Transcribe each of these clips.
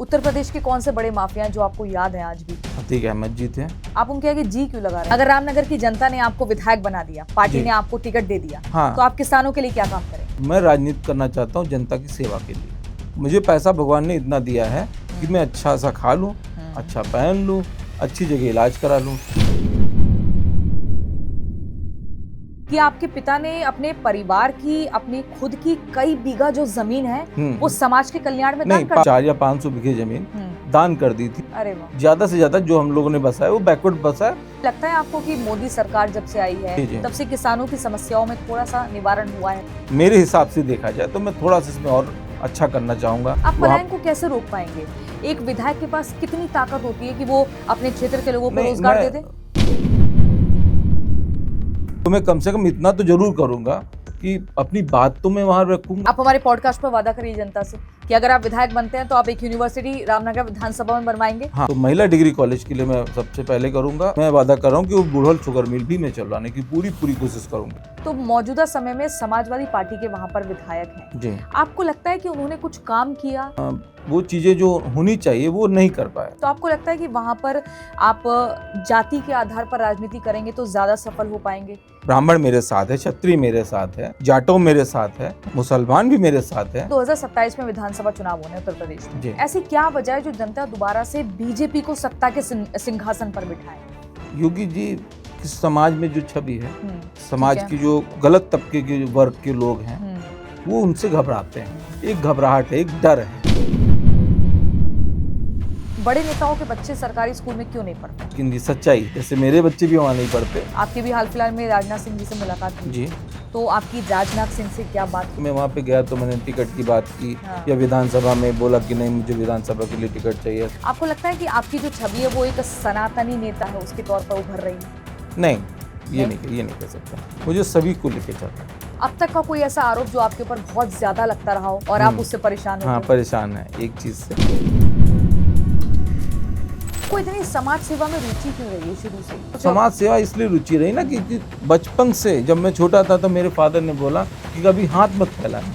उत्तर प्रदेश के कौन से बड़े माफिया हैं जो आपको याद है आज भी? अतीक अहमद जी थे। आप उनके आगे जी क्यों लगा रहे हैं? अगर रामनगर की जनता ने आपको विधायक बना दिया, पार्टी ने आपको टिकट दे दिया, हाँ। तो आप किसानों के लिए क्या काम करें? मैं राजनीति करना चाहता हूँ जनता की सेवा के लिए। मुझे पैसा भगवान ने इतना दिया है कि मैं अच्छा सा खा लूँ, अच्छा पहन लूँ, अच्छी जगह इलाज करा लूँ। कि आपके पिता ने अपने परिवार की, अपनी खुद की कई बीघा जो जमीन है वो समाज के कल्याण में दान कर 4 या 500 बीघे जमीन दान कर दी थी। अरे वाह। ज्यादा से ज्यादा जो हम लोगों ने बसाया वो बैकवर्ड बसा है। लगता है आपको कि मोदी सरकार जब से आई है तब से किसानों की समस्याओं में थोड़ा सा निवारण हुआ है? मेरे हिसाब से देखा जाए तो मैं थोड़ा सा इसमें और अच्छा करना चाहूंगा। आप पलायन को कैसे रोक पाएंगे? एक विधायक के पास कितनी ताकत होती है कि वो अपने क्षेत्र के लोगों को रोजगार दे दे? तो मैं कम से कम इतना तो जरूर करूंगा कि अपनी बात तो मैं वहां रखूंगा। आप हमारे पॉडकास्ट पर वादा करिए जनता से कि अगर आप विधायक बनते हैं तो आप एक यूनिवर्सिटी रामनगर विधानसभा में बनवाएंगे। हाँ, तो महिला डिग्री कॉलेज के लिए मैं सबसे पहले करूंगा। मैं वादा कर रहा हूँ कि वो बुढ़ौल शुगर मिल भी मैं चलवाने की पूरी कोशिश करूंगा। तो मौजूदा समय में समाजवादी पार्टी के वहाँ पर विधायक हैं जी, आपको लगता है कि उन्होंने कुछ काम किया? वो चीजें जो होनी चाहिए वो नहीं कर पाए। तो आपको लगता है कि वहाँ पर आप जाति के आधार पर राजनीति करेंगे तो ज्यादा सफल हो पाएंगे? ब्राह्मण मेरे साथ है, क्षत्रिय मेरे साथ है, जाटो मेरे साथ है, मुसलमान भी मेरे साथ है। 2027 में विधानसभा चुनाव होने उत्तर प्रदेश में, ऐसी क्या वजह है जो जनता दोबारा से बीजेपी को सत्ता के सिंहासन पर बिठाए? योगी जी की समाज में जो छवि है, समाज की जो गलत तबके के वर्ग के लोग हैं वो उनसे घबराते हैं। एक घबराहट है, एक डर है। बड़े नेताओं के बच्चे सरकारी स्कूल में क्यों नहीं पढ़ते? हिंदी सच्चाई, जैसे मेरे बच्चे भी वहाँ नहीं पढ़ते। आपकी भी हाल फिलहाल में राजनाथ सिंह जी से मुलाकात हुई जी, तो आपकी राजनाथ सिंह से क्या बात? मैं वहाँ पे गया तो मैंने टिकट की बात की। हाँ। या विधानसभा में बोला कि नहीं मुझे विधानसभा के लिए टिकट चाहिए। आपको लगता है कि आपकी जो छवि है वो एक सनातनी नेता है उसके तौर पर उभर रही है? नहीं, ये नहीं कह सकता। मुझे सभी को लेके चलता है। अब तक का कोई ऐसा आरोप जो आपके ऊपर बहुत ज्यादा लगता रहा हो और आप उससे परेशान हो? हाँ, परेशान है एक चीज से। कोई इतनी समाज सेवा में रुचि क्यों रही है शुरू से? समाज सेवा इसलिए रुचि रही ना कि बचपन से जब मैं छोटा था तो मेरे फादर ने बोला कि कभी हाथ मत फैलाना।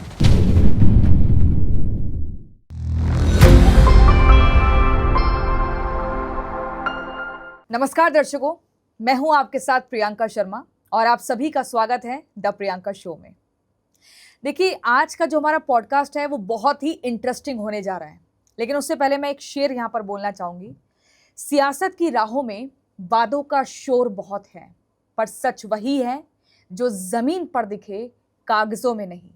नमस्कार दर्शकों, मैं हूं आपके साथ प्रियंका शर्मा और आप सभी का स्वागत है द प्रियंका शो में। देखिए, आज का जो हमारा पॉडकास्ट है वो बहुत ही इंटरेस्टिंग होने जा रहा है, लेकिन उससे पहले मैं एक शेर यहां पर बोलना चाहूंगी। सियासत की राहों में वादों का शोर बहुत है, पर सच वही है जो जमीन पर दिखे, कागजों में नहीं।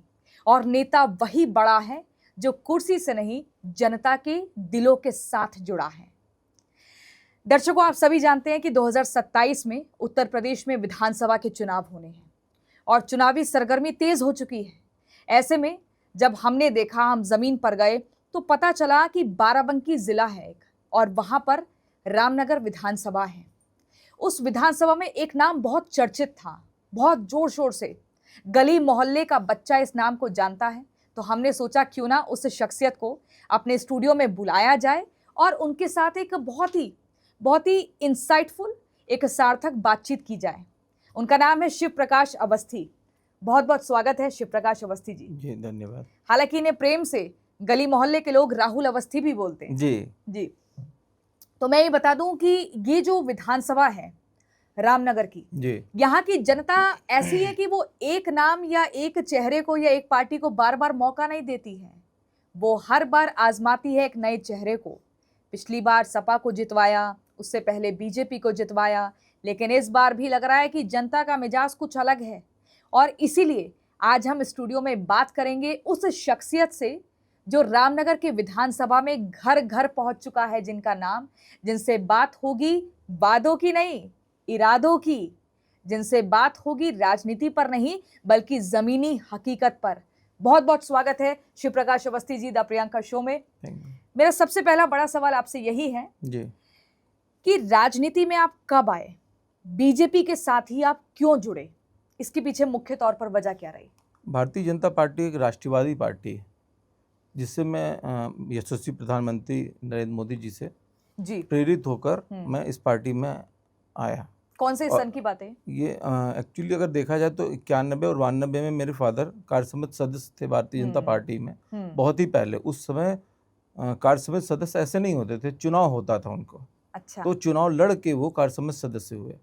और नेता वही बड़ा है जो कुर्सी से नहीं, जनता के दिलों के साथ जुड़ा है। दर्शकों, आप सभी जानते हैं कि 2027 में उत्तर प्रदेश में विधानसभा के चुनाव होने हैं और चुनावी सरगर्मी तेज हो चुकी है। ऐसे में जब हमने देखा, हम जमीन पर गए तो पता चला कि बाराबंकी जिला है एक, और वहां पर रामनगर विधानसभा है। उस विधानसभा में एक नाम बहुत चर्चित था, बहुत जोर शोर से गली मोहल्ले का बच्चा इस नाम को जानता है। तो हमने सोचा क्यों ना उस शख्सियत को अपने स्टूडियो में बुलाया जाए और उनके साथ एक बहुत ही इंसाइटफुल, एक सार्थक बातचीत की जाए। उनका नाम है शिव प्रकाश अवस्थी। बहुत बहुत स्वागत है शिव प्रकाश अवस्थी जी। जी, धन्यवाद। हालांकि इन्हें प्रेम से गली मोहल्ले के लोग राहुल अवस्थी भी बोलते हैं। जी। तो मैं ये बता दूं कि ये जो विधानसभा है रामनगर की, यहाँ की जनता ऐसी है कि वो एक नाम या एक चेहरे को या एक पार्टी को बार बार मौका नहीं देती है। वो हर बार आजमाती है एक नए चेहरे को। पिछली बार सपा को जितवाया, उससे पहले बीजेपी को जितवाया, लेकिन इस बार भी लग रहा है कि जनता का मिजाज कुछ अलग है। और इसीलिए आज हम स्टूडियो में बात करेंगे उस शख्सियत से जो रामनगर के विधानसभा में घर घर पहुंच चुका है, जिनसे बात होगी वादों की नहीं, इरादों की, जिनसे बात होगी राजनीति पर नहीं बल्कि जमीनी हकीकत पर। बहुत बहुत स्वागत है शिव प्रकाश अवस्थी जी द प्रियंका शो में। मेरा सबसे पहला बड़ा सवाल आपसे यही है कि राजनीति में आप कब आए, बीजेपी के साथ ही आप क्यों जुड़े, इसके पीछे मुख्य तौर पर वजह क्या रही? भारतीय जनता पार्टी एक राष्ट्रवादी पार्टी है जिससे मैं यशस्वी प्रधानमंत्री नरेंद्र मोदी जी से प्रेरित होकर मैं इस पार्टी में आया। कौन से सन की बात है ये? एक्चुअली अगर देखा जाए तो 91 और 92 में मेरे फादर कार्य समिति सदस्य थे भारतीय जनता पार्टी में, बहुत ही पहले। उस समय कार्य समिति सदस्य ऐसे नहीं होते थे, चुनाव होता था उनको। अच्छा। तो चुनाव लड़ के वो कार्य समिति सदस्य हुए।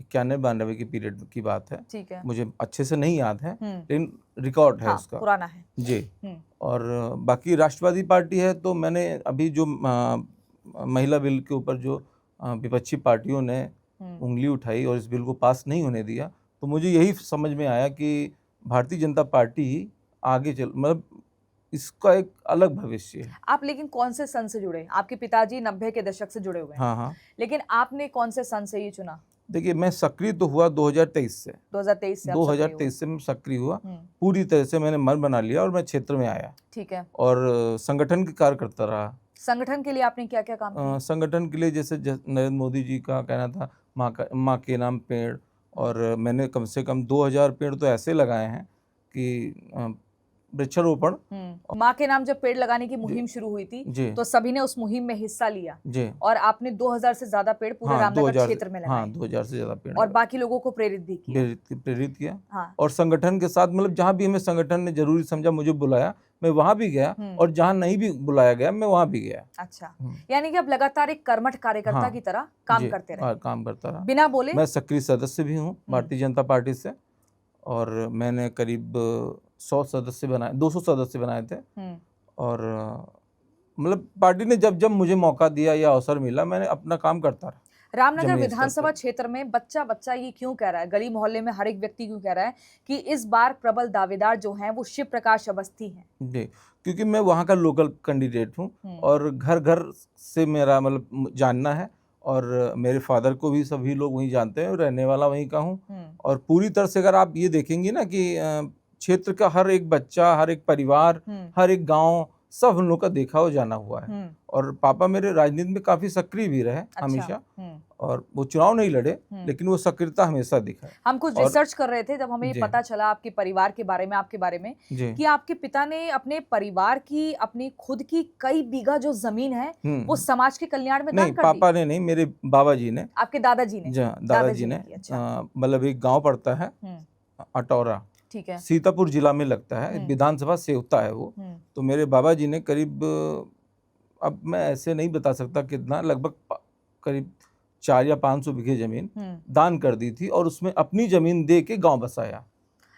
91-92 की पीरियड की बात है, ठीक है, मुझे अच्छे से नहीं याद है, लेकिन रिकॉर्ड है उसका, पुराना है जी। और बाकी राष्ट्रवादी पार्टी है, तो मैंने अभी जो महिला बिल के ऊपर जो विपक्षी पार्टियों ने उंगली उठाई और इस बिल को पास नहीं होने दिया, तो मुझे यही समझ में आया कि भारतीय जनता पार्टी ही आगे चल, मतलब इसका एक अलग भविष्य है। आप लेकिन कौन से सन से जुड़े? आपके पिताजी 90 के दशक से जुड़े हुए हैं। हाँ, लेकिन आपने कौन से सन से ये चुना? देखिए, मैं सक्रिय तो हुआ 2023 से। 2023 से मैं सक्रिय हुआ, पूरी तरह से मैंने मन बना लिया और मैं क्षेत्र में आया। ठीक है। और संगठन के कार्य करता रहा। संगठन के लिए आपने क्या क्या काम किया? संगठन के लिए जैसे नरेंद्र मोदी जी का कहना था माँ के नाम पेड़, और मैंने कम से कम 2000 पेड़ तो ऐसे लगाए हैं कि वृक्षारोपण। माँ के नाम जब पेड़ लगाने की मुहिम शुरू हुई थी, तो सभी ने उस मुहिम में हिस्सा लिया जी। और आपने 2000 से ज्यादा पेड़ पूरे रामनगर क्षेत्र में लगाए। 2000 से ज्यादा पेड़, और बाकी लोगों को प्रेरित भी किया। प्रेरित किया। और संगठन के साथ, मतलब जहाँ भी हमें संगठन ने जरूरी समझा, मुझे बुलाया, मैं वहां भी गया, और जहाँ नहीं भी बुलाया गया मैं वहां भी गया। अच्छा, यानी कि आप लगातार एक कर्मठ कार्यकर्ता की तरह काम करते रहे। काम करता रहा बिना बोले। मैं सक्रिय सदस्य भी हूँ भारतीय जनता पार्टी से, और मैंने करीब 100 सदस्य बनाए, 200 सदस्य बनाए थे। और मतलब पार्टी ने जब जब मुझे मौका दिया या अवसर मिला, मैंने अपना काम करता रहा। रामनगर विधानसभा क्षेत्र में बच्चा बच्चा ये क्यों कह रहा है, गली मोहल्ले में हर एक व्यक्ति क्यों कह रहा है कि इस बार प्रबल दावेदार जो हैं वो शिव प्रकाश अवस्थी हैं? जी, क्योंकि मैं वहाँ का लोकल कैंडिडेट हूँ, और घर घर से मेरा मतलब जानना है, और मेरे फादर को भी सभी लोग वहीं जानते हैं, रहने वाला वहीं का हूँ। और पूरी तरह से अगर आप ये देखेंगे ना कि क्षेत्र का हर एक बच्चा, हर एक परिवार, हर एक गांव, सब हम लोग का देखा हो जाना हुआ है। और पापा मेरे राजनीति में काफी सक्रिय भी रहे। अच्छा। हमेशा। और वो चुनाव नहीं लड़े, लेकिन वो सक्रियता हमेशा दिखा। हम कुछ रिसर्च कर रहे थे, जब हमें ये पता चला आपके परिवार के बारे में, आपके बारे में, कि आपके पिता ने अपने परिवार की, अपनी खुद की कई बीघा जो जमीन है वो समाज के कल्याण में दान कर दी। पापा ने नहीं, मेरे बाबा जी ने। आपके दादाजी ने? दादाजी ने। मतलब एक गाँव पड़ता है अटौरा, ठीक है, सीतापुर जिला में लगता है, विधानसभा सेवता है वो। तो मेरे बाबा जी ने करीब, अब मैं ऐसे नहीं बता सकता कितना, लगभग करीब 4 या 500 बीघे जमीन दान कर दी थी, और उसमें अपनी जमीन दे के गांव बसाया।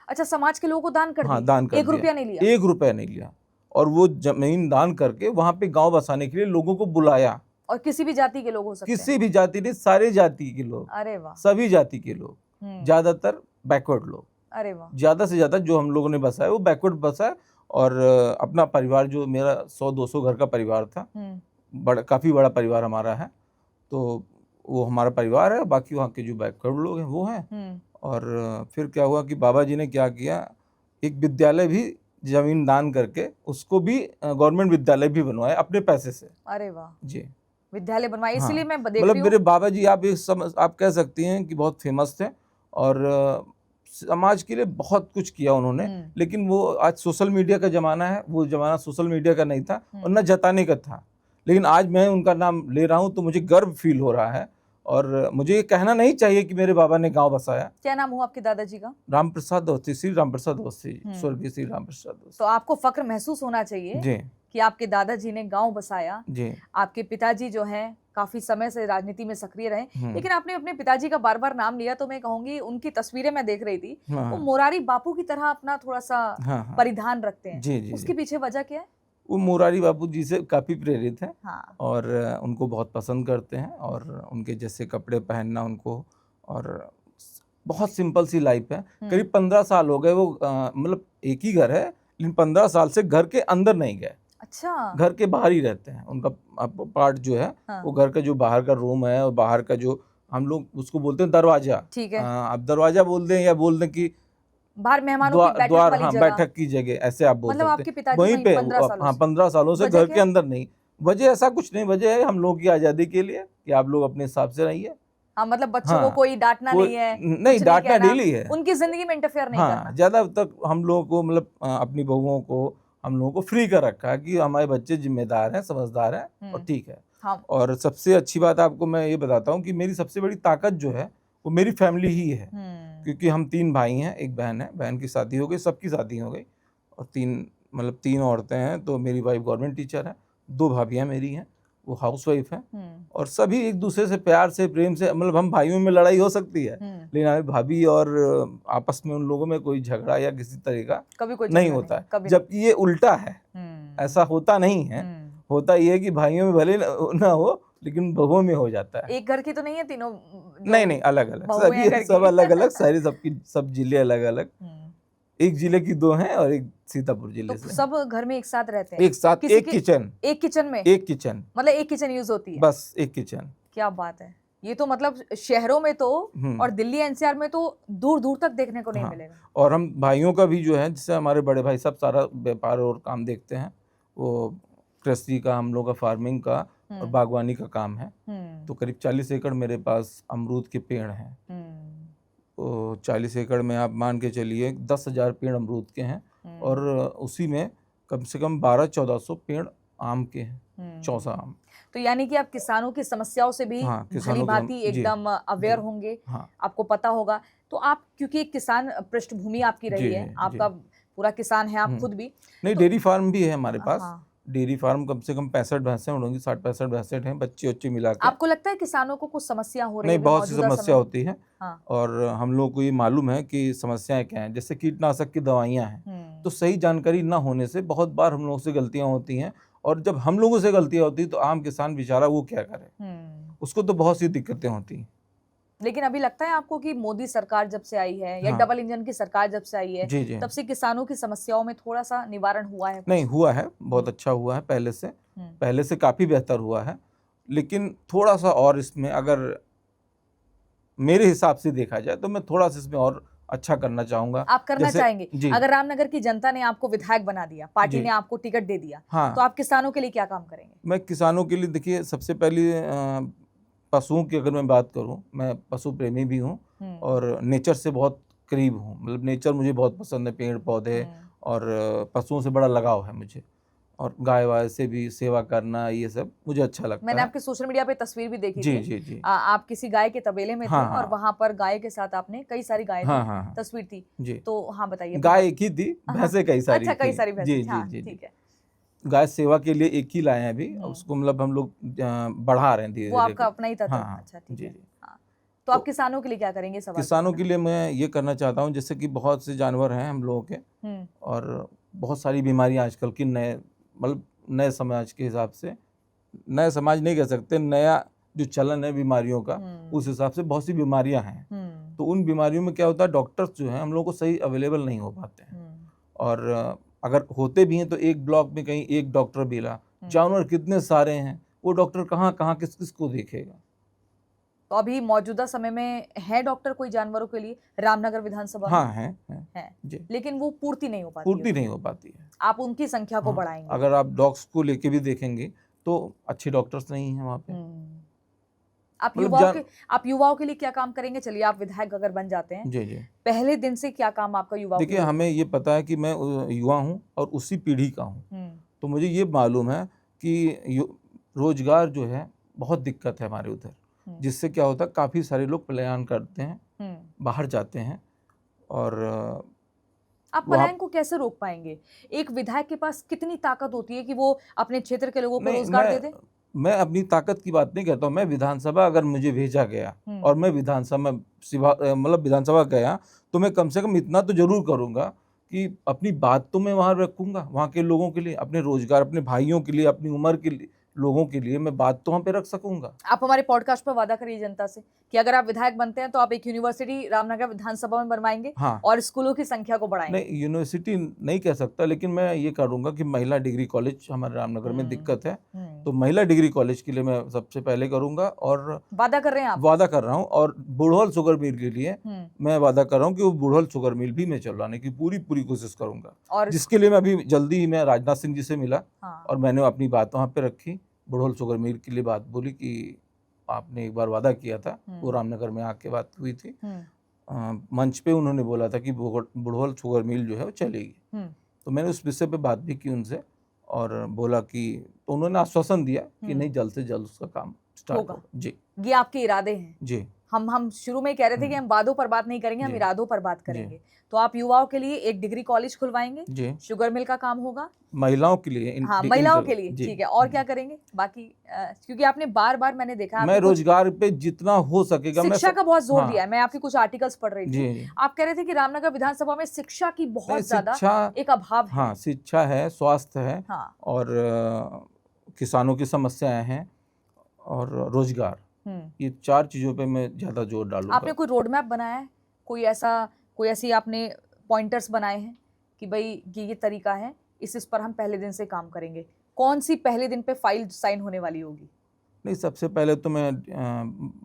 अच्छा, समाज के लोगों को दान कर दी? हाँ, दान कर दिया। 1 रुपया नहीं लिया? 1 रुपया नहीं लिया। और वो जमीन दान करके वहां पे गांव बसाने के लिए लोगों को बुलाया। और किसी भी जाति के लोग हो सकते हैं? किसी भी जाति नहीं, सारे जाति के लोग। अरे वाह। सभी जाति के लोग, ज्यादातर बैकवर्ड लोग। अरे वाह। ज्यादा से ज्यादा जो हम लोगों ने बसाया वो बैकवर्ड बसाया। और अपना परिवार, जो मेरा 100-200 घर का परिवार था, काफी बड़ा परिवार हमारा है, तो वो हमारा परिवार है। बाकी वहाँ के जो बैकवर्ड लोग हैं वो हैं। और फिर क्या हुआ कि बाबा जी ने क्या किया, एक विद्यालय भी जमीन दान करके उसको भी गवर्नमेंट विद्यालय भी बनवाया अपने पैसे से। अरे वाह जी, विद्यालय बनवाया। इसलिए मैं देख रही मतलब हूँ, मेरे बाबा जी आप कह सकती हैं कि बहुत फेमस थे, और समाज के लिए बहुत कुछ किया उन्होंने। लेकिन वो आज सोशल मीडिया का जमाना है, वो जमाना सोशल मीडिया का नहीं था, और न जताने का था। लेकिन आज मैं उनका नाम ले रहा हूँ तो मुझे गर्व फील हो रहा है, और मुझे ये कहना नहीं चाहिए कि मेरे बाबा ने गांव बसाया। क्या नाम हुआ आपके दादाजी का? रामप्रसाद अवस्थी, श्री रामप्रसाद अवस्थी, स्वर्गीय श्री रामप्रसाद अवस्थी। तो आपको फक्र महसूस होना चाहिए जी कि आपके दादाजी ने गांव बसाया जी। आपके पिताजी जो हैं काफी समय से राजनीति में सक्रिय रहे, लेकिन आपने अपने पिताजी का बार बार नाम लिया, तो मैं कहूंगी उनकी तस्वीरें मैं देख रही थी, वो मोरारी बापू की तरह अपना थोड़ा सा परिधान रखते हैं। जी, उसकी पीछे वजह क्या है? वो मोरारी बापू जी से काफी प्रेरित हैं। हाँ। और उनको बहुत पसंद करते हैं, और उनके जैसे कपड़े पहनना उनको, और बहुत सिंपल सी लाइफ है। करीब 15 साल हो गए वो, मतलब एक ही घर है, लेकिन 15 साल से घर के अंदर नहीं गए। अच्छा, घर के बाहर ही रहते हैं। उनका पार्ट जो है, हाँ, वो घर का जो बाहर का रूम है, और बाहर का जो हम लोग उसको बोलते हैं दरवाजा, ठीक है, आप दरवाजा बोल दें या बोल दें कि बाहर मेहमानों की बैठक वाली जगह, बैठक की जगह, ऐसे आप बोल सकते हैं। आपके पिताजी वहीं पे 15 सालों से घर के अंदर नहीं। वजह ऐसा कुछ नहीं, वजह है हम लोग की आजादी के लिए कि आप लोग अपने हिसाब से रहिए। हाँ, मतलब बच्चों को कोई डांटना नहीं है, नहीं डांटना डेली है, उनकी जिंदगी में इंटरफेयर नहीं करना। ज्यादा तक हम लोगों को, मतलब अपनी बहुओं को हम लोगों को फ्री कर रखा है कि हमारे बच्चे जिम्मेदार हैं, समझदार हैं, और ठीक है। हाँ। और सबसे अच्छी बात आपको मैं ये बताता हूँ कि मेरी सबसे बड़ी ताकत जो है वो मेरी फैमिली ही है, क्योंकि हम 3 भाई हैं, एक बहन है, बहन की शादी हो गई, सबकी शादी हो गई, और 3 औरतें हैं। तो मेरी वाइफ गवर्नमेंट टीचर है, 2 भाभियां मेरी हैं, वो हाउसवाइफ हैं, और सभी एक दूसरे से प्यार से प्रेम से, मतलब हम भाइयों में लड़ाई हो सकती है लेकिन हमारी भाभी और आपस में उन लोगों में कोई झगड़ा या किसी तरह का कभी कोई नहीं होता है। जब ये उल्टा है, ऐसा होता नहीं है। होता ये है कि भाइयों में भले ना हो लेकिन बहुओं में हो जाता है। एक घर की तो नहीं है तीनों? नहीं, अलग अलग, सब अलग अलग, सारी सब जिले अलग अलग। एक जिले की 2 हैं और एक सीतापुर जिले तो से। सब घर में एक साथ रहते हैं? एक साथ, एक किचन में? एक किचन, मतलब एक किचन यूज होती है? बस एक किचन। क्या बात है! ये तो मतलब शहरों में तो और दिल्ली एनसीआर में तो दूर दूर तक देखने को नहीं मिलेगा। और हम भाइयों का भी जो है, जैसे हमारे बड़े भाई सब सारा व्यापार और काम देखते हैं, वो कृषि का, हम लोग का फार्मिंग का और बागवानी का काम है। तो करीब 40 एकड़ मेरे पास अमरूद के पेड़ हैं। तो 40 एकड़ में आप मान के चलिए 10,000 पेड़ अमरूद के हैं और उसी में कम से कम 1200-1400 पेड़ आम के हैं, चौसा आम। तो यानी कि आप किसानों की समस्याओं से भी भली भांति एकदम अवेयर होंगे, आपको पता होगा। तो आप, क्योंकि एक किसान पृष्ठभूमि आपकी रही है, आपका पूरा किसान है आप खुद भी। नहीं, डेयरी फार्म भी है हमारे पास। डेयरी फार्म कम से कम 65 भैंसें होंगी, 60-65 हैं, बच्चे मिला के। आपको लगता है किसानों को कुछ समस्या हो रही है? नहीं, बहुत सी समस्या होती है। और हम लोग को ये मालूम है कि समस्याएं क्या हैं। जैसे कीटनाशक की दवाइयां हैं, तो सही जानकारी ना होने से बहुत बार हम लोगों से गलतियां होती हैं, और जब हम लोगों से गलतियां होती तो आम किसान बेचारा वो क्या करे, उसको तो बहुत सी दिक्कतें होती हैं। लेकिन अभी लगता है आपको कि मोदी सरकार जब से आई है या डबल इंजन की सरकार जब से आई है, तब से किसानों की समस्याओं में थोड़ा सा निवारण हुआ है? नहीं, हुआ है, बहुत अच्छा हुआ है, पहले से काफी बेहतर हुआ है। लेकिन थोड़ा सा और इसमें अगर मेरे हिसाब से देखा जाए तो मैं थोड़ा सा इसमें और अच्छा करना चाहूंगा। आप करना चाहेंगे? अगर रामनगर की जनता ने आपको विधायक बना दिया, पार्टी ने आपको टिकट दे दिया, तो आप किसानों के लिए क्या काम करेंगे? मैं किसानों के लिए, देखिए, सबसे पहले पशुओं की अगर मैं बात करूं, मैं पशु प्रेमी भी हूं और नेचर से बहुत करीब हूं। मतलब नेचर मुझे बहुत पसंद है, पेड़ पौधे और पशुओं से बड़ा लगाव है मुझे, और गाय वाय से भी सेवा करना, ये सब मुझे अच्छा लगता है। मैंने आपके सोशल मीडिया पे तस्वीर भी देखी थी। जी। आप किसी गाय के तबेले में थे और वहां पर गाय के साथ आपने कई सारी गाय थी, तस्वीर थी जी। तो बताइए। गाय एक ही थी, भैंसें कई सारी। अच्छा, कई सारी भैंसें। जी, ठीक है। गाय सेवा के लिए एक ही लाए हैं अभी, उसको मतलब हम लोग बढ़ा रहे हैं धीरे-धीरे। वो आपका अपना ही था? अच्छा, ठीक है। तो आप किसानों के लिए क्या करेंगे? किसानों के लिए मैं ये करना चाहता हूँ, जैसे कि बहुत से जानवर हैं हम लोगों के, और बहुत सारी बीमारियां आजकल की, नए समाज के हिसाब से, नए समाज नहीं कह सकते, नया जो चलन है बीमारियों का, उस हिसाब से बहुत सी बीमारियां हैं। तो उन बीमारियों में क्या होता है, डॉक्टर्स जो हैं हम लोग को सही अवेलेबल नहीं हो पाते हैं, और अगर होते भी हैं तो एक ब्लॉक में कहीं एक डॉक्टर मिला, जानवर कितने सारे हैं, वो डॉक्टर कहाँ किस किस को देखेगा। तो अभी मौजूदा समय में है डॉक्टर कोई जानवरों के लिए रामनगर विधानसभा? हाँ, है जी। लेकिन वो पूर्ति नहीं हो पाती है। आप उनकी संख्या को बढ़ाएंगे? अगर आप डॉग्स को लेके भी देखेंगे तो अच्छे डॉक्टर्स नहीं हैं वहाँ पे। आप युवाओं के लिए क्या काम करेंगे? चलिए, आप विधायक अगर बन जाते हैं, जी, पहले दिन से क्या काम आपका युवाओं? देखिए, हमें ये पता है कि मैं युवा हूँ और उसी पीढ़ी का हूँ, तो मुझे ये मालूम है कि रोजगार जो है बहुत दिक्कत है हमारे उधर, जिससे क्या होता है, काफ़ी सारे लोग पलायन करते हैं, बाहर जाते हैं। और आप पलायन को कैसे रोक पाएंगे? एक विधायक के पास कितनी ताकत होती है कि वो अपने क्षेत्र के लोगों को रोजगार दे दे? मैं अपनी ताकत की बात नहीं करता हूँ। मैं विधानसभा अगर मुझे भेजा गया और मैं विधानसभा गया, तो मैं कम से कम इतना तो जरूर करूँगा कि अपनी बात तो मैं वहाँ रखूँगा, वहाँ के लोगों के लिए, अपने रोजगार, अपने भाइयों के लिए, अपनी उम्र के लिए, लोगों के लिए मैं बात तो वहाँ पे रख सकूंगा। आप हमारे पॉडकास्ट पर वादा करिए जनता से कि अगर आप विधायक बनते हैं तो आप एक यूनिवर्सिटी रामनगर विधानसभा में बनवाएंगे, और स्कूलों की संख्या को बढ़ाएंगे। नहीं, यूनिवर्सिटी नहीं कह सकता, लेकिन मैं ये करूंगा कि महिला डिग्री कॉलेज हमारे रामनगर में दिक्कत है, तो महिला डिग्री कॉलेज के लिए मैं सबसे पहले करूंगा। और वादा कर रहे हैं आप? वादा कर रहा हूँ। और बुढ़ौल शुगर मिल के लिए मैं वादा कर रहा हूँ कि वो बुढ़ौल शुगर मिल भी मैं चलवाने की पूरी कोशिश करूंगा, और जिसके लिए मैं अभी जल्दी ही मैं राजनाथ सिंह जी से मिला, और मैंने अपनी बात वहाँ पे रखी। बुढ़ौल शुगर मिल के लिए बात बोली कि आपने एक बार वादा किया था, वो रामनगर में आके बात हुई थी, मंच पे उन्होंने बोला था कि बुढ़ौल शुगर मिल जो है वो चलेगी। तो मैंने उस विषय पे बात भी की उनसे, और बोला कि, तो उन्होंने आश्वासन दिया कि नहीं, जल्द से जल्द उसका काम स्टार्ट होगा। जी, ये आपके इरादे हैं? जी। हम शुरू में कह रहे थे कि हम वादों पर बात नहीं करेंगे, हम जी। इरादों पर बात करेंगे। तो आप युवाओं के लिए एक डिग्री कॉलेज खुलवाएंगे, जी, शुगर मिल का काम होगा, महिलाओं के लिए हाँ महिलाओं के इंटर लिए, जी। ठीक है। और क्या करेंगे बाकी? क्योंकि आपने बार बार मैंने देखा मैं आपने कुछ रोजगार पे जितना हो सकेगा मैं शिक्षा का बहुत जोर दिया हाँ, है। मैं आपके कुछ आर्टिकल्स पढ़ रही थी, जी, जी। आप कह रहे थे कि रामनगर विधानसभा में शिक्षा की नहीं, बहुत ज्यादा शिक्षा एक अभाव है। हाँ, शिक्षा है, स्वास्थ्य है हाँ। और किसानों की समस्याएं हैं और रोजगार, ये 4 चीज़ों पे मैं ज़्यादा जोर डालूँगा। आपने कोई रोड मैप बनाया है, कोई ऐसी आपने पॉइंटर्स बनाए हैं कि भाई ये तरीका है, इस पर हम पहले दिन से काम करेंगे? कौन सी पहले दिन पे फाइल साइन होने वाली होगी? नहीं, सबसे पहले तो मैं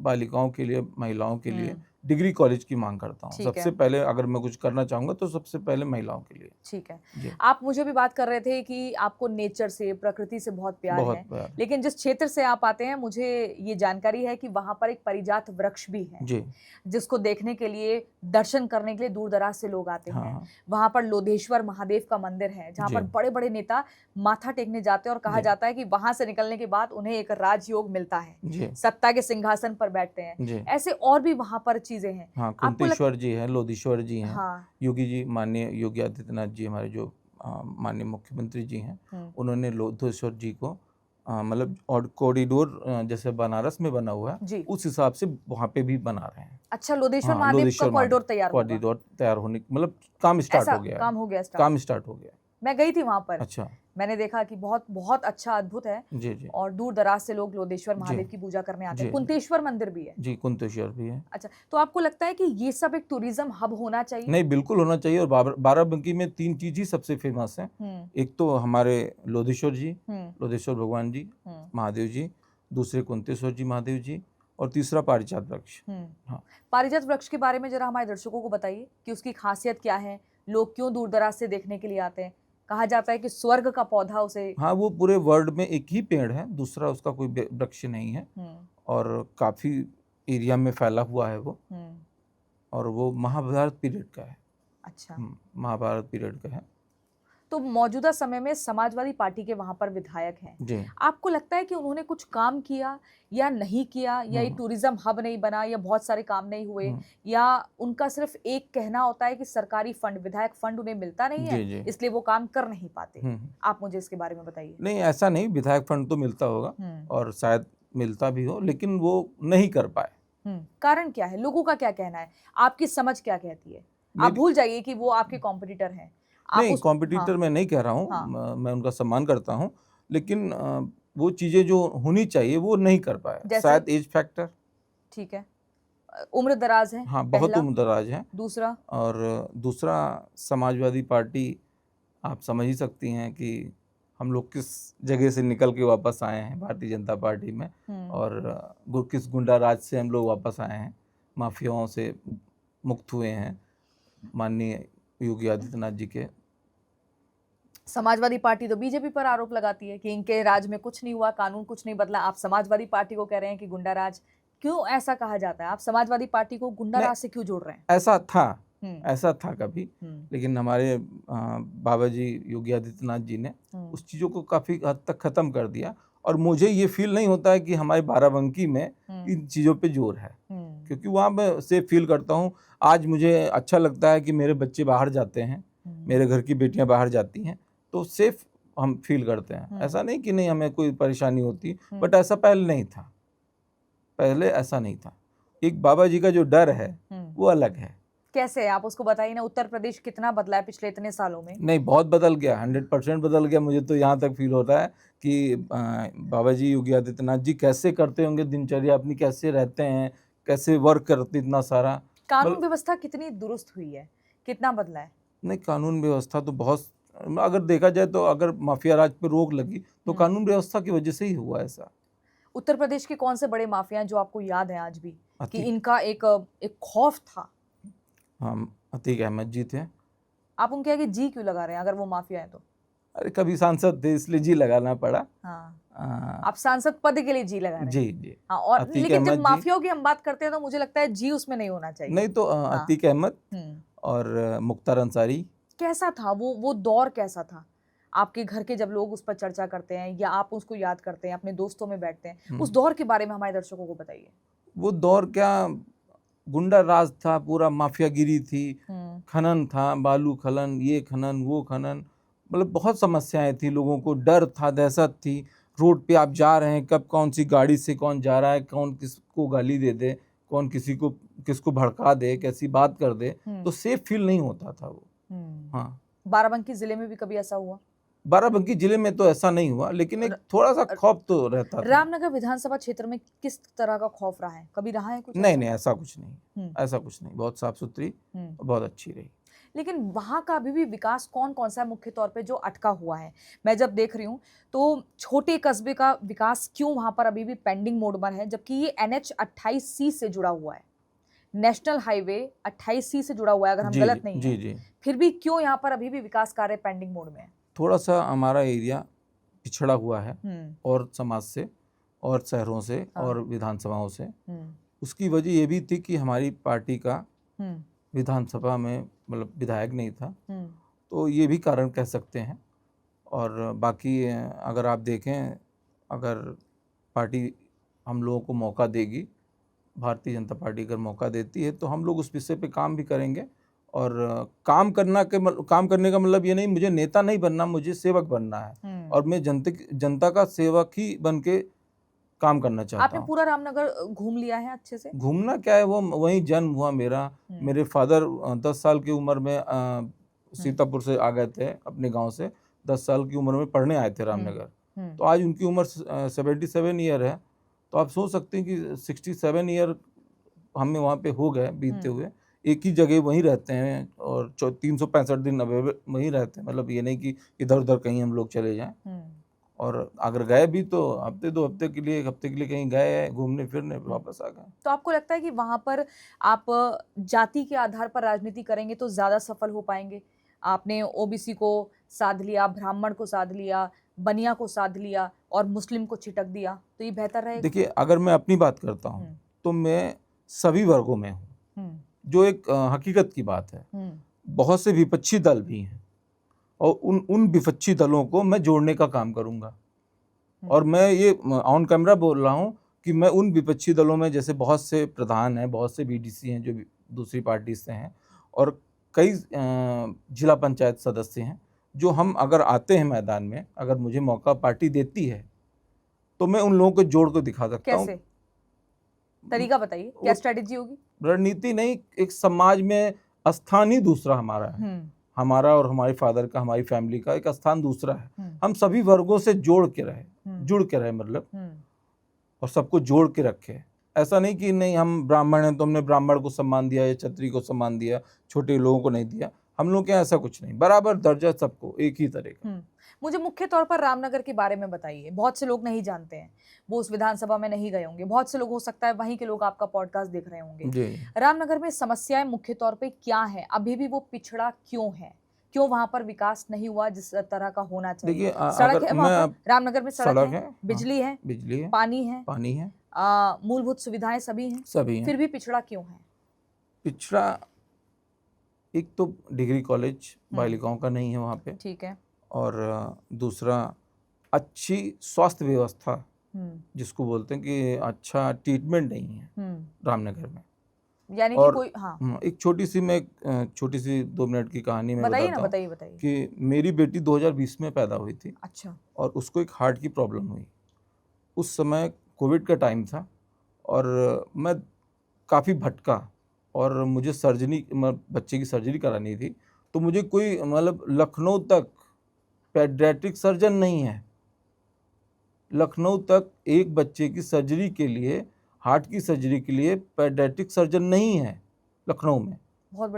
बालिकाओं के लिए, महिलाओं के लिए डिग्री कॉलेज की मांग करता हूँ। ठीक सबसे है। पहले अगर मैं कुछ करना चाहूँगा तो सबसे पहले महिलाओं के लिए। ठीक है। जी, आप मुझे भी बात कर रहे थे कि आपको नेचर से, प्रकृति से बहुत प्यार बहुत है, प्यार। लेकिन जिस क्षेत्र से आप आते हैं मुझे ये जानकारी है कि वहाँ पर एक पारिजात वृक्ष भी है, जी, जिसको देखने के लिए, दर्शन करने के लिए दूर-दराज से लोग आते हाँ, हैं। हाँ। वहाँ पर लोधेश्वर महादेव का मंदिर है, जहाँ जी, पर बड़े-बड़े नेता माथा टेकने जाते हैं और कहा जी, जाता है कि वहाँ से निकलने के बाद उन्हें एक राजयोग मिलता है, जी, सत्ता के सिंहासन पर बैठते हैं। जी। ऐसे और भी वहाँ पर चीज़ें हैं। हाँ, आपको लग कुंतेश्वर जी हैं, लोधीश्वर जी हैं, हाँ। योगी जी, माननीय योगी आदित्यनाथ जी हमारे जो माननीय मुख्यमंत्री जी हैं, हुँ। उन्होंने लोधेश्वर जी को मतलब और कॉरिडोर जैसे बनारस में बना हुआ है, जी। उस हिसाब से वहाँ पे भी बना रहे हैं। अच्छा, लोधेश्वर हाँ, महादेव का लोधेश्वर कॉरिडोर महादेव तैयार होगा? कॉरिडोर तैयार होने मतलब काम स्टार्ट ऐसा हो गया है। काम हो गया स्टार्ट? काम स्टार्ट हो गया है। मैं गई थी वहाँ पर। अच्छा, मैंने देखा कि बहुत बहुत अच्छा, अद्भुत है जी, जी, और दूर-दराज से लोग लोधेश्वर जी, महादेव की पूजा करने आते जी, हैं। जी, कुंतेश्वर मंदिर भी है। जी, कुंतेश्वर भी है। अच्छा, तो आपको लगता है कि ये सब एक टूरिज़्म हब होना चाहिए? नहीं, बिल्कुल होना चाहिए और बाराबंकी में 3 चीज़ ही सबसे फ़ेमस हैं। हुँ, एक तो हमारे लोधेश्वर जी, हुँ, लोधेश्वर भगवान जी, हुँ, महादेव जी, दूसरे कुंतेश्वर जी महादेव जी और तीसरा पारिजात वृक्ष। हुँ। हाँ। पारिजात वृक्ष के बारे में ज़रा हमारे दर्शकों को बताइए कि उसकी खासियत क्या है? लोग क्यों दूर-दराज से देखने के लिए आते हैं? कहा जाता है कि स्वर्ग का पौधा उसे हाँ, वो पूरे वर्ल्ड में एक ही पेड़ है, दूसरा उसका कोई वृक्ष नहीं है हुँ, और काफ़ी एरिया में फैला हुआ है वो हुँ। और वो महाभारत पीरियड का है। अच्छा। महाभारत पीरियड का है। तो मौजूदा समय में समाजवादी पार्टी के वहाँ पर विधायक हैं। जी। आपको लगता है कि उन्होंने कुछ काम किया या नहीं किया, या ये टूरिज्म हब नहीं बना, या बहुत सारे काम नहीं हुए, या उनका सिर्फ एक कहना होता है कि सरकारी फंड, विधायक फंड उन्हें मिलता नहीं जी, है, जी। इसलिए वो काम कर नहीं पाते? हुँ, आप मुझे इसके बारे में बताइए। नहीं ऐसा नहीं, विधायक फंड तो मिलता होगा हुँ, और शायद मिलता भी हो, लेकिन वो नहीं कर पाए। कारण क्या है? लोगों का क्या कहना है? आपकी समझ क्या कहती है? आप मेरी भूल जाइए कि वो आपके कॉम्पिटिटर हैं। आप नहीं, उस कॉम्पिटिटर हाँ, मैं नहीं कह रहा हूँ, हाँ, मैं उनका सम्मान करता हूँ, लेकिन वो चीज़ें जो होनी चाहिए वो नहीं कर पाए। जैसे? शायद एज फैक्टर। ठीक है। उम्र दराज है, हाँ, बहुत पहला। उम्रदराज हैं दूसरा? और दूसरा समाजवादी पार्टी, आप समझ ही सकती हैं कि हम लोग किस जगह से निकल के वापस आए हैं भारतीय जनता पार्टी में और किस गुंडा राज से हम लोग वापस आए हैं, माफियाओं से मुक्त हुए हैं माननीय योगी आदित्यनाथ जी के। समाजवादी पार्टी तो बीजेपी पर आरोप लगाती है कि इनके राज में कुछ नहीं हुआ, कानून कुछ नहीं बदला। आप समाजवादी पार्टी को कह रहे हैं कि गुंडा राज। क्यों ऐसा कहा जाता है? आप समाजवादी पार्टी को गुंडा नहीं, राज से क्यों जोड़ रहे हैं? ऐसा था, हम्म, ऐसा था कभी, लेकिन हमारे बाबा जी योगी आदित्यनाथ जी ने उस चीज़ों को काफ़ी हद तक ख़त्म कर दिया और मुझे ये फील नहीं होता है कि हमारे बाराबंकी में इन चीज़ों पे जोर है, क्योंकि वहाँ मैं से फील करता हूँ। आज मुझे अच्छा लगता है कि मेरे बच्चे बाहर जाते हैं, मेरे घर की बेटियाँ बाहर जाती हैं, तो सेफ हम फील करते हैं। ऐसा नहीं कि नहीं हमें कोई परेशानी होती, बट ऐसा पहले नहीं था, पहले ऐसा नहीं था। एक बाबा जी का जो डर है वो अलग है। कैसे है? आप उसको बताइए ना। उत्तर प्रदेश कितना बदला है पिछले इतने सालों में? नहीं, बहुत बदल गया, 100% बदल गया। मुझे तो यहाँ तक फील होता है कि बाबा जी योगी आदित्यनाथ जी कैसे करते होंगे दिनचर्या अपनी, कैसे रहते हैं, कैसे वर्क करते इतना सारा। कानून व्यवस्था कितनी दुरुस्त हुई है? कितना बदला है? नहीं, कानून व्यवस्था तो बहुत, अगर देखा जाए तो अगर माफिया राज पे रोक लगी तो कानून व्यवस्था की वजह से ही हुआ ऐसा। उत्तर प्रदेश के कौन से बड़े माफिया हैं जो आपको याद है आज भी कि अतीक, इनका एक एक खौफ था? हाँ, अतीक अहमद जी थे। आप उनके आगे जी क्यों लगा रहे हैं अगर वो माफिया है तो? अरे कभी सांसद थे इसलिए जी लगाना पड़ा। हाँ, आप सांसद पद के लिए जी लगा रहे हैं। जी, जी। हाँ, और अतीक लेकिन जब अहमद जी, माफियाओं की हम बात करते हैं तो मुझे लगता है जी उसमें नहीं होना चाहिए। नहीं तो अतीक अहमद और मुख्तार अंसारी। कैसा था वो दौर? कैसा था आपके घर के? जब लोग उस पर चर्चा करते हैं या आप उसको याद करते हैं, अपने दोस्तों में बैठते हैं, उस दौर के बारे में हमारे दर्शकों को बताइए। वो दौर क्या, गुंडा राज था, पूरा माफियागिरी थी, खनन था, बालू खनन, ये खनन वो खनन, मतलब बहुत समस्याएं थी, लोगों को डर था, दहशत थी। रोड पे आप जा रहे हैं, कब कौन सी गाड़ी से कौन जा रहा है, कौन किसको गाली दे दे, कौन किसको भड़का दे, कैसी बात कर दे, तो सेफ फील नहीं होता था वो। हाँ, बाराबंकी जिले में भी कभी ऐसा हुआ? बाराबंकी जिले में तो ऐसा नहीं हुआ, लेकिन एक थोड़ा सा खौफ तो रहता था। रामनगर विधानसभा क्षेत्र में किस तरह का खौफ रहा है? कभी रहा है कुछ? नहीं, ऐसा कुछ नहीं, ऐसा कुछ नहीं, बहुत साफ सुथरी, बहुत अच्छी रही। लेकिन वहाँ का अभी भी विकास कौन कौन सा है मुख्य तौर पे जो अटका हुआ है? मैं जब देख रही हूँ तो छोटे कस्बे का विकास क्यों वहाँ पर अभी भी पेंडिंग मोड पर है, जबकि ये NH 28C से जुड़ा हुआ है, नेशनल हाईवे 28C से जुड़ा हुआ है, अगर हम गलत नहीं जी, हैं। जी। फिर भी क्यों यहाँ पर अभी भी विकास कार्य पेंडिंग मोड में है? थोड़ा सा हमारा एरिया पिछड़ा हुआ है और समाज से और शहरों से और विधानसभाओं से। उसकी वजह ये भी थी कि हमारी पार्टी का विधानसभा में मतलब विधायक नहीं था, तो ये भी कारण कह सकते हैं। और बाकी अगर आप देखें, अगर पार्टी हम लोगों को मौका देगी, भारतीय जनता पार्टी अगर मौका देती है, तो हम लोग उस विषय पे काम भी करेंगे। और काम करने का मतलब ये नहीं मुझे नेता नहीं बनना, मुझे सेवक बनना है, और मैं जनता का सेवक ही बन के काम करना चाहता हूँ। आपने पूरा रामनगर घूम लिया है अच्छे से? घूमना क्या है, वो वहीं जन्म हुआ मेरा। मेरे फादर 10 साल की उम्र में सीतापुर से आ गए थे अपने गांव से, 10 साल की उम्र में पढ़ने आए थे रामनगर। तो आज उनकी उम्र 77 ईयर है, तो आप सोच सकते हैं कि 67 ईयर हमें वहाँ पे हो गए बीतते हुए। एक ही जगह वहीं रहते हैं और 365 दिन वहीं रहते हैं, मतलब ये नहीं कि इधर उधर कहीं हम लोग चले जाएं। और अगर गए भी तो हफ्ते 2 हफ्ते के लिए, 1 हफ्ते के लिए कहीं गए घूमने फिरने, वापस आ गए। तो आपको लगता है कि वहाँ पर आप जाति के आधार पर राजनीति करेंगे तो ज़्यादा सफल हो पाएंगे? आपने OBC को साध लिया, ब्राह्मण को साध लिया, बनिया को साध लिया और मुस्लिम को छिटक दिया, तो ये बेहतर रहेगा? देखिए, अगर मैं अपनी बात करता हूँ तो मैं सभी वर्गों में हूँ, जो एक हकीकत की बात है। बहुत से विपक्षी दल भी हैं और उन विपक्षी दलों को मैं जोड़ने का काम करूंगा। और मैं ये ऑन कैमरा बोल रहा हूँ कि मैं उन विपक्षी दलों में, जैसे बहुत से प्रधान हैं, बहुत से BDC हैं जो दूसरी पार्टी से हैं, और कई जिला पंचायत सदस्य हैं, जो हम अगर आते हैं मैदान में, अगर मुझे मौका पार्टी देती है, तो मैं उन लोगों को जोड़ कर दिखा सकता हूँ। कैसे? तरीका बताइए, क्या स्ट्रेटेजी होगी? रणनीति नहीं, एक समाज में स्थान ही दूसरा हमारा है। हमारा और हमारे फादर का, हमारी फैमिली का एक स्थान दूसरा है। हम सभी वर्गों से जुड़ के रहे मतलब, और सबको जोड़ के रखे। ऐसा नहीं कि नहीं हम ब्राह्मण हैं तो हमने ब्राह्मण को सम्मान दिया या क्षत्रिय को सम्मान दिया, छोटे लोगों को नहीं दिया। हम लोग के यहाँ ऐसा कुछ नहीं, बराबर दर्जा सबको, एक ही तरह का। मुझे मुख्य तौर पर रामनगर के बारे में बताइए। बहुत से लोग नहीं जानते हैं, वो उस विधानसभा में नहीं गए होंगे। बहुत से लोग, हो सकता है वहीं के लोग आपका पॉडकास्ट देख रहे होंगे। रामनगर में समस्याएं मुख्य तौर पे क्या है? अभी भी वो पिछड़ा क्यों है? क्यों वहां पर विकास नहीं हुआ जिस तरह का होना चाहिए? देखिए, सड़क है वहाँ पर, रामनगर में सड़क है, बिजली है, पानी है, मूलभूत सुविधाएं सभी हैं, फिर भी पिछड़ा क्यों है? पिछड़ा, एक तो डिग्री कॉलेज बालिकाओं का नहीं है वहाँ पे, ठीक है, और दूसरा अच्छी स्वास्थ्य व्यवस्था जिसको बोलते हैं कि अच्छा ट्रीटमेंट नहीं है रामनगर में। यानी कि कोई, हाँ, एक छोटी सी 2 मिनट की कहानी में बताइए कि मेरी बेटी 2020 में पैदा हुई थी। अच्छा। और उसको एक हार्ट की प्रॉब्लम हुई। उस समय कोविड का टाइम था और मैं काफ़ी भटका और मुझे बच्चे की सर्जरी करानी थी। तो मुझे कोई मतलब लखनऊ तक पेडियाट्रिक सर्जन नहीं है। लखनऊ तक एक बच्चे की सर्जरी के लिए, हार्ट की सर्जरी के लिए पेडियाट्रिक सर्जन नहीं है लखनऊ में। बहुत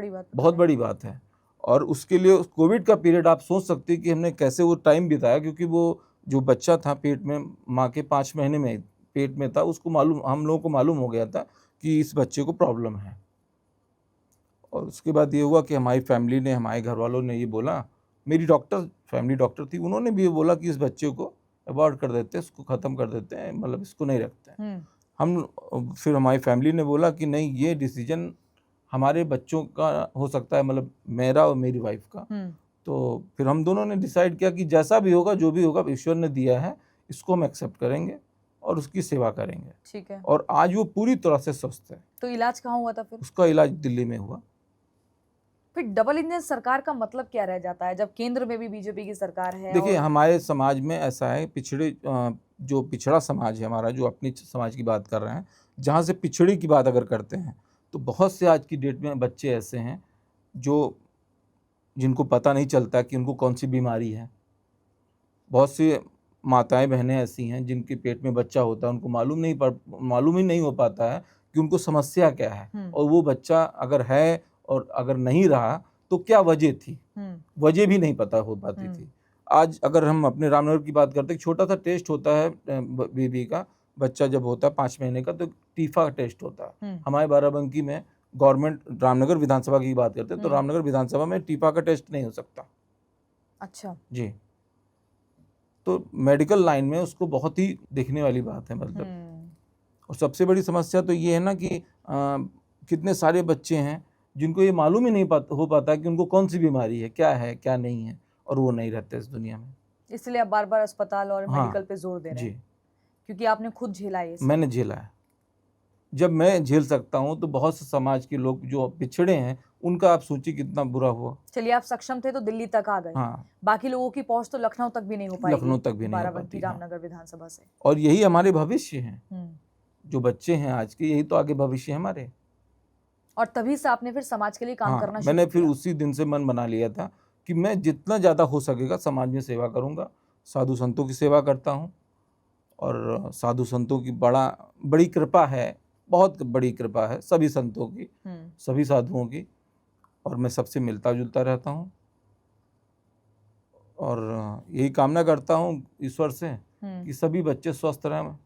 बड़ी बात है। और उसके लिए कोविड का पीरियड आप सोच सकते हैं कि हमने कैसे वो टाइम बिताया, क्योंकि वो जो बच्चा था पेट में, माँ के 5 महीने में पेट में था, उसको हम लोगों को मालूम हो गया था कि इस बच्चे को प्रॉब्लम है। और उसके बाद ये हुआ कि हमारी फैमिली ने, हमारे घर वालों ने ये बोला, मेरी फैमिली डॉक्टर थी, उन्होंने भी ये बोला कि इस बच्चे को अबॉर्ट कर देते हैं, इसको ख़त्म कर देते हैं, मतलब इसको नहीं रखते हैं। फिर हमारी फैमिली ने बोला कि नहीं, ये डिसीजन हमारे बच्चों का हो सकता है, मतलब मेरा और मेरी वाइफ का। तो फिर हम दोनों ने डिसाइड किया कि जैसा भी होगा, जो भी होगा, ईश्वर ने दिया है, इसको हम एक्सेप्ट करेंगे और उसकी सेवा करेंगे। ठीक है। और आज वो पूरी तरह से स्वस्थ है। तो इलाज कहाँ हुआ था फिर? उसका इलाज दिल्ली में हुआ। फिर डबल इंजन सरकार का मतलब क्या रह जाता है जब केंद्र में भी बीजेपी की सरकार है? देखिए, और हमारे समाज में ऐसा है, जो पिछड़ा समाज है हमारा, जो अपनी समाज की बात कर रहे हैं, जहाँ से पिछड़ी की बात अगर करते हैं, तो बहुत से आज की डेट में बच्चे ऐसे हैं जिनको पता नहीं चलता कि उनको कौन सी बीमारी है। बहुत सी माताएं बहनें ऐसी हैं जिनके पेट में बच्चा होता है, उनको मालूम ही नहीं हो पाता है कि उनको समस्या क्या है, और वो बच्चा अगर है और अगर नहीं रहा तो क्या वजह थी, वजह भी नहीं पता हो पाती थी। आज अगर हम अपने रामनगर की बात करते हैं, छोटा सा टेस्ट होता है बेबी का, बच्चा जब होता है 5 महीने का, तो टीफा टेस्ट होता है। हमारे बाराबंकी में गवर्नमेंट, रामनगर विधानसभा की बात करते हैं तो रामनगर विधानसभा में टीफा का टेस्ट नहीं हो सकता। अच्छा जी। तो मेडिकल लाइन में उसको बहुत ही देखने वाली बात है, मतलब। और सबसे बड़ी समस्या तो ये है ना कि कितने सारे बच्चे हैं जिनको ये मालूम ही नहीं हो पाता कि उनको कौन सी बीमारी है क्या नहीं है, और वो नहीं रहते इस दुनिया में। इसलिए आप बार बार अस्पताल और मेडिकल पे जोर दे रहे जी, हैं, क्योंकि आपने खुद झेला है। मैंने झेला है। जब मैं झेल सकता हूँ तो बहुत से समाज के लोग जो पिछड़े हैं उनका आप सोचिए कितना बुरा हुआ। चलिए, आप सक्षम थे तो दिल्ली तक आ गए। हाँ, बाकी लोगों की पहुंच तो लखनऊ तक भी नहीं हो पाएगी, लखनऊ तक भी नहीं हो बाराबंकी पाती। हाँ। रामनगर विधानसभा से। और यही हमारे भविष्य हैं, जो बच्चे हैं आज के, यही तो आगे भविष्य है हमारे। और तभी से आपने फिर समाज के लिए काम करना शुरू मैंने फिर किया। उसी दिन से मन बना लिया था कि मैं जितना ज़्यादा हो सकेगा समाज में सेवा करूँगा। साधु संतों की सेवा करता हूँ, और साधु संतों की बड़ी कृपा है, बहुत बड़ी कृपा है सभी संतों की, सभी साधुओं की, और मैं सबसे मिलता जुलता रहता हूँ। और यही कामना करता हूँ ईश्वर से कि सभी बच्चे स्वस्थ रहें,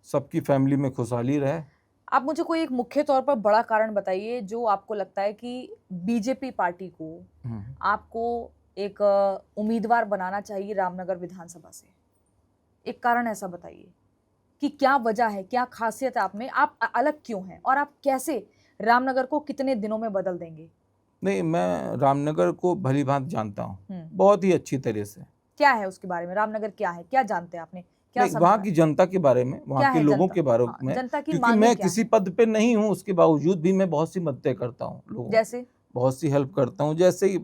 सबकी फैमिली में खुशहाली रहे। आप मुझे कोई एक मुख्य तौर पर बड़ा कारण बताइए जो आपको लगता है कि बीजेपी पार्टी को आपको एक उम्मीदवार बनाना चाहिए रामनगर विधानसभा से। एक कारण ऐसा बताइए कि क्या वजह है, क्या खासियत है आप में, आप अलग क्यों हैं, और आप कैसे रामनगर को कितने दिनों में बदल देंगे? नहीं, मैं रामनगर को भली भांति जानता हूँ, बहुत ही अच्छी तरह से। क्या है उसके बारे में? रामनगर क्या है, क्या जानते हैं आपने, क्या समझा? वहाँ की जनता के बारे में, वहाँ के लोगों के बारे में, जनता की क्योंकि मैं किसी पद पे नहीं हूँ, उसके बावजूद भी मैं बहुत सी मददें करता हूँ लोगों, जैसे बहुत सी हेल्प करता हूँ। जैसे ही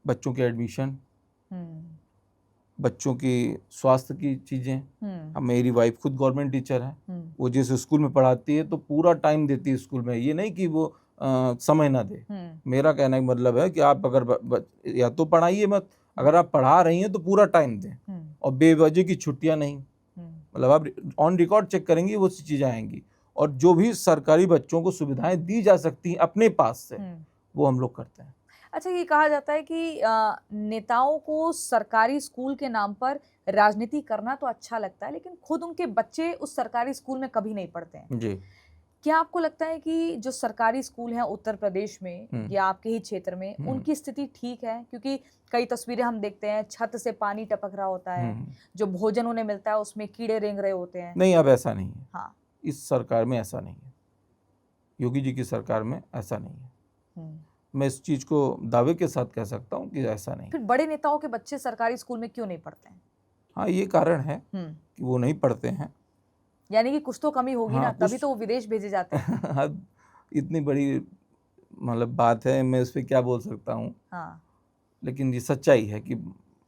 बच्चों के एडमिशन, बच्चों की स्वास्थ्य की चीज़ें। अब मेरी वाइफ खुद गवर्नमेंट टीचर है, वो जिस स्कूल में पढ़ाती है तो पूरा टाइम देती है स्कूल में, ये नहीं कि वो समय ना दे। मेरा कहने का मतलब है कि आप अगर या तो पढ़ाइए मत, अगर आप पढ़ा रही हैं तो पूरा टाइम दें, और बेवजह की छुट्टियां नहीं। मतलब आप ऑन रिकॉर्ड चेक करेंगी वो चीज़ें आएंगी, और जो भी सरकारी बच्चों को सुविधाएं दी जा सकती हैं अपने पास से, वो हम लोग करते हैं। अच्छा, ये कहा जाता है कि नेताओं को सरकारी स्कूल के नाम पर राजनीति करना तो अच्छा लगता है, लेकिन खुद उनके बच्चे उस सरकारी स्कूल में कभी नहीं पढ़ते हैं। जी। क्या आपको लगता है कि जो सरकारी स्कूल हैं उत्तर प्रदेश में या आपके ही क्षेत्र में, उनकी स्थिति ठीक है? क्योंकि कई तस्वीरें हम देखते हैं, छत से पानी टपक रहा होता है, जो भोजन उन्हें मिलता है उसमें कीड़े रेंग रहे होते हैं। नहीं, अब ऐसा नहीं है। हाँ, इस सरकार में ऐसा नहीं है, योगी जी की सरकार में ऐसा नहीं है। मैं इस चीज़ को दावे के साथ कह सकता हूँ कि ऐसा नहीं। फिर बड़े नेताओं के बच्चे सरकारी स्कूल में क्यों नहीं पढ़ते हैं? हाँ, ये कारण है कि वो नहीं पढ़ते हैं। यानी कि कुछ तो कमी होगी ना, तभी तो वो विदेश भेजे जाते हैं। इतनी बड़ी मतलब बात है, मैं इस पर क्या बोल सकता हूँ। हाँ। लेकिन ये सच्चाई है कि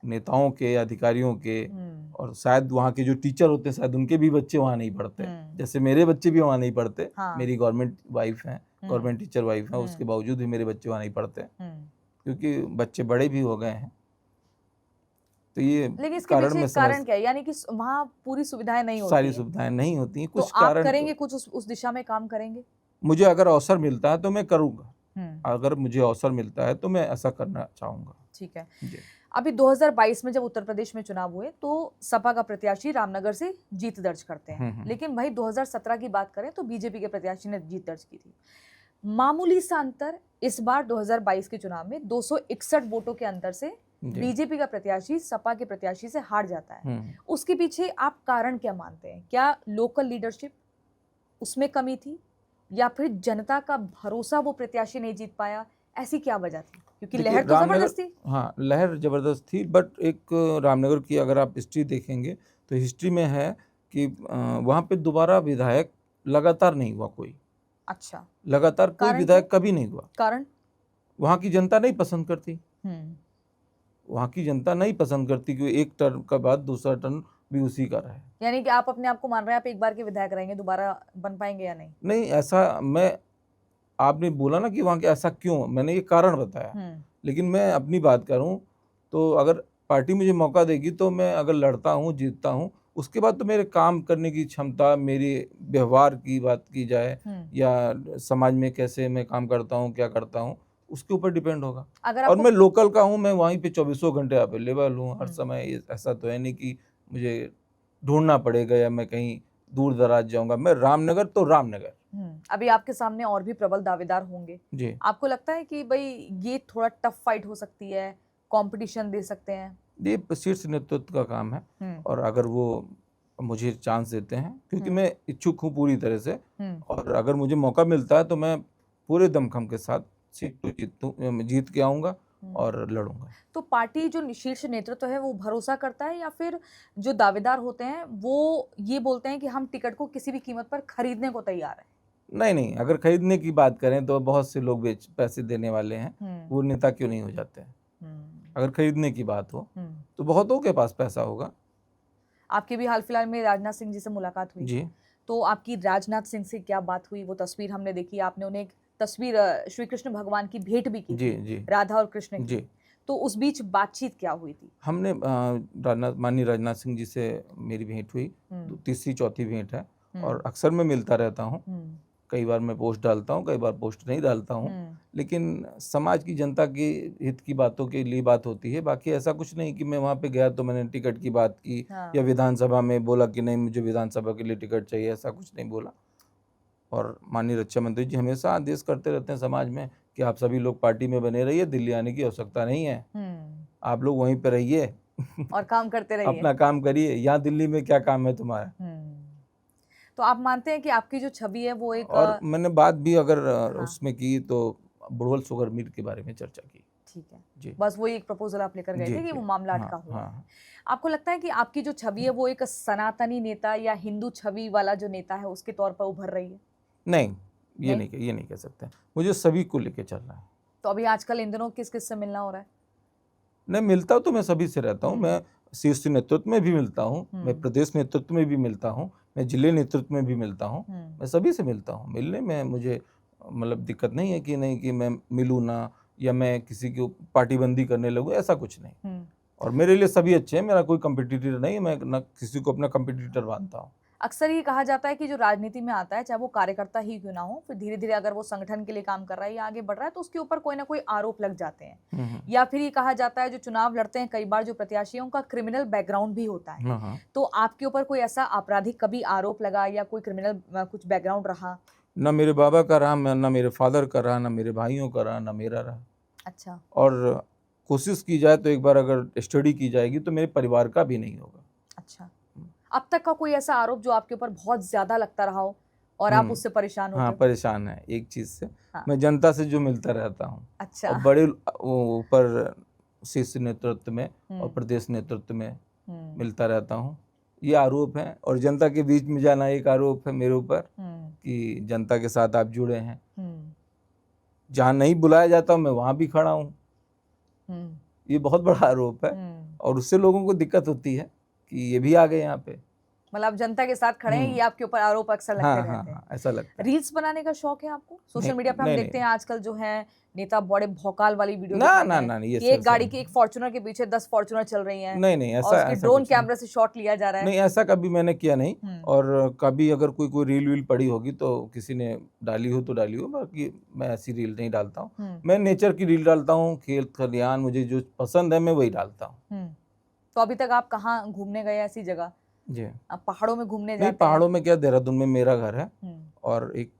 नेताओं के, अधिकारियों के, और शायद वहाँ के जो टीचर होते हैं शायद उनके भी बच्चे वहाँ नहीं पढ़ते, जैसे मेरे बच्चे भी वहाँ नहीं पढ़ते। मेरी गवर्नमेंट वाइफ हैं, गवर्नमेंट टीचर वाइफ हैं, उसके बावजूद भी मेरे बच्चे वहाँ नहीं पढ़ते, क्योंकि बच्चे बड़े भी हो गए हैं। तो ये लेकिन इसके पीछे कारण क्या है? यानी कि वहाँ पूरी सुविधाएं नहीं होती, सारी सुविधाएं नहीं होती हैं, कुछ तो आप करेंगे कुछ उस दिशा में काम करेंगे? मुझे अगर अवसर मिलता है तो मैं करूँगा, अगर मुझे अवसर मिलता है तो मैं ऐसा करना चाहूँगा। ठीक है। अभी 2022 में जब उत्तर प्रदेश में चुनाव हुए तो सपा का प्रत्याशी रामनगर से जीत दर्ज करते हैं, लेकिन वही 2017 की बात करें तो बीजेपी के प्रत्याशी ने जीत दर्ज की थी। मामूली सा अंतर इस बार 2022 के चुनाव में 261 वोटों के अंतर से बीजेपी का प्रत्याशी सपा के प्रत्याशी से हार जाता है। उसके पीछे आप कारण क्या मानते हैं? क्या लोकल लीडरशिप उसमें कमी थी, या फिर जनता का भरोसा वो प्रत्याशी नहीं जीत पाया? ऐसी क्या वजह थी? क्योंकि लहर तो जबरदस्त थी। हाँ, लहर जबरदस्त थी, बट एक रामनगर की अगर आप हिस्ट्री देखेंगे तो हिस्ट्री में है कि वहाँ पे दोबारा विधायक लगातार नहीं हुआ कोई। अच्छा, लगातार कोई कारण विधायक क्यों? कभी नहीं हुआ। कारण? वहाँ की जनता नहीं पसंद करती। हम्म, वहाँ की जनता नहीं पसंद करती कि एक टर्म का बाद दूसरा टर्म भी उसी का रहे। यानी कि आप अपने आप को मान रहे हैं आप एक बार के विधायक रहेंगे, दोबारा बन पाएंगे या नहीं? नहीं, ऐसा मैं, आपने बोला ना कि वहाँ के ऐसा क्यों, मैंने ये कारण बताया। लेकिन मैं अपनी बात करूँ तो अगर पार्टी मुझे मौका देगी तो मैं अगर लड़ता हूँ, जीतता हूँ, उसके बाद तो मेरे काम करने की क्षमता, मेरे व्यवहार की बात की जाए या समाज में कैसे मैं काम करता हूँ, क्या करता हूँ, उसके ऊपर डिपेंड होगा। अगर और आपको मैं लोकल का हूँ, मैं वहीं पे 24 घंटे अवेलेबल हूँ हर हम्म, समय। ऐसा तो है नहीं कि मुझे ढूंढना पड़ेगा या मैं कहीं दूर दराज जाऊंगा। मैं रामनगर तो रामनगर। अभी आपके सामने और भी प्रबल दावेदार होंगे, जी, आपको लगता है कि भाई ये थोड़ा टफ फाइट हो सकती है, कंपटीशन दे सकते हैं? ये शीर्ष नेतृत्व का काम है। हम्म, और अगर वो मुझे चांस देते हैं, क्योंकि हम्म, मैं इच्छुक हूँ पूरी तरह से, हम्म, और अगर मुझे मौका मिलता है तो मैं पूरे दमखम के साथ सीट तो जीत के आऊँगा हम्म। और लड़ूंगा। तो पार्टी जो शीर्ष नेतृत्व है वो भरोसा करता है, या फिर जो दावेदार होते हैं वो ये बोलते हैं कि हम टिकट को किसी भी कीमत पर खरीदने को तैयार हैं? नहीं नहीं, अगर खरीदने की बात करें तो बहुत से लोग बेच पैसे देने वाले हैं, वो नेता क्यों नहीं हो जाते हैं। अगर खरीदने की बात हो तो बहुतों के पास पैसा होगा। आपकी भी हाल फिलहाल में राजनाथ सिंह जी से मुलाकात हुई, जी तो आपकी राजनाथ सिंह से क्या बात हुई? वो तस्वीर हमने देखी, आपने उन्हें एक तस्वीर श्री कृष्ण भगवान की भेंट भी की जी थी, जी राधा और कृष्ण की। जी। तो उस बीच बातचीत क्या हुई थी? हमने माननीय राजनाथ सिंह जी से मेरी भेंट हुई, तीसरी चौथी भेंट है, और अक्सर मैं मिलता रहता हूँ। कई बार मैं पोस्ट डालता हूँ, कई बार पोस्ट नहीं डालता हूँ, लेकिन समाज की जनता के हित की बातों के लिए बात होती है। बाकी ऐसा कुछ नहीं कि मैं वहाँ पे गया तो मैंने टिकट की बात की या विधानसभा में बोला कि नहीं मुझे विधानसभा के लिए टिकट चाहिए, ऐसा कुछ नहीं बोला। और माननीय रक्षा मंत्री जी हमेशा आदेश करते रहते हैं समाज में कि आप सभी लोग पार्टी में बने रहिए, दिल्ली आने की आवश्यकता नहीं है, आप लोग वहीं पे रहिए और काम करते रहिए। अपना काम करिए, यहाँ दिल्ली में क्या काम है तुम्हारा। तो आप मानते हैं कि आपकी जो छवि है वो एक और मैंने बात भी अगर हाँ, उसमें की तो बुड़वल शुगर मिल के बारे में चर्चा की। ठीक है जी बस वही एक प्रपोजल आप लेकर गए जी थे कि जी। वो मामला हाँ अटका हुआ है। हाँ। आपको लगता है कि आपकी जो छवि है वो एक सनातनी नेता या हिंदू छवि वाला जो नेता है उसके तौर पर उभर रही है? नहीं, ये नहीं? नहीं, ये नहीं कह सकते। मुझे सभी को लेके चलना है। तो अभी आजकल इन दिनों किस किस से मिलना हो रहा है? नहीं, मिलता तो मैं सभी से रहता हूँ। मैं शीर्ष नेतृत्व में भी मिलता हूँ, मैं प्रदेश नेतृत्व में भी मिलता हूँ, मैं जिले नेतृत्व में भी मिलता हूँ, मैं सभी से मिलता हूँ। मिलने में मुझे मतलब दिक्कत नहीं है कि नहीं कि मैं मिलूँ ना, या मैं किसी की पार्टीबंदी करने लगूँ, ऐसा कुछ नहीं। और मेरे लिए सभी अच्छे हैं, मेरा कोई कंपटीटर नहीं है, मैं ना किसी को अपना कंपटीटर मानता हूँ। अक्सर ये कहा जाता है कि जो राजनीति में आता है चाहे वो कार्यकर्ता ही क्यों ना हो, फिर धीरे धीरे अगर वो संगठन के लिए काम कर रहा है या आगे बढ़ रहा है तो उसके ऊपर कोई ना कोई आरोप लग जाते हैं। या फिर ये कहा जाता है जो चुनाव लड़ते हैं कई बार जो प्रत्याशी हैं उनका क्रिमिनल बैकग्राउंड भी होता है। तो आपके ऊपर कोई ऐसा आपराधिक कभी आरोप लगा या कोई क्रिमिनल कुछ बैकग्राउंड रहा? ना मेरे बाबा का रहा, ना मेरे फादर का रहा, ना मेरे भाइयों का रहा, ना मेरा रहा। अच्छा। और कोशिश की जाए तो एक बार अगर स्टडी की जाएगी तो मेरे परिवार का भी नहीं होगा। अच्छा, अब तक का कोई ऐसा आरोप जो आपके ऊपर बहुत ज्यादा लगता रहा हो और आप उससे परेशान होते हाँ, हो? परेशान है एक चीज़ से। हाँ। मैं जनता से जो मिलता रहता हूँ, अच्छा। और बड़े ऊपर शीर्ष नेतृत्व में और प्रदेश नेतृत्व में मिलता रहता हूँ। ये आरोप है, और जनता के बीच में जाना एक आरोप है मेरे ऊपर कि जनता के साथ आप जुड़े हैं। जहाँ नहीं बुलाया जाता मैं वहाँ भी खड़ा हूँ, ये बहुत बड़ा आरोप है। और उससे लोगों को दिक्कत होती है कि ये भी आ गए यहाँ पे। मतलब आप जनता के साथ खड़े हैं, ये आपके ऊपर आरोप अक्सर लगते हाँ रहते हाँ हैं। हाँ, ऐसा लगता है। रील्स बनाने का शौक है आपको? सोशल नहीं, मीडिया पे हम नहीं, देखते हैं आजकल जो है नेता बड़े भौकाल वाली वीडियो ना दिखाते ना हैं ना, ये कि एक सब गाड़ी की एक फॉर्च्यूनर के पीछे 10 फॉर्च्यूनर चल रही हैं नहीं नहीं, और ऐसा उसकी ऐसा ड्रोन कुछ नहीं। कैमरे से शॉट लिया जा रहा है। नहीं, ऐसा कभी मैंने किया नहीं। और कभी अगर कोई रील वील पड़ी होगी तो किसी ने डाली हो तो डाली हो, बाकी मैं ऐसी रील नहीं डालता हूँ। मैं नेचर की रील डालता हूँ, खेत खलियान, मुझे जो पसंद है मैं वही डालता हूँ। तो अभी तक आप कहाँ घूमने गए ऐसी जगह? जी, आप पहाड़ों में घूमने नहीं, जाते हैं? पहाड़ों में क्या, देहरादून में मेरा घर है, और एक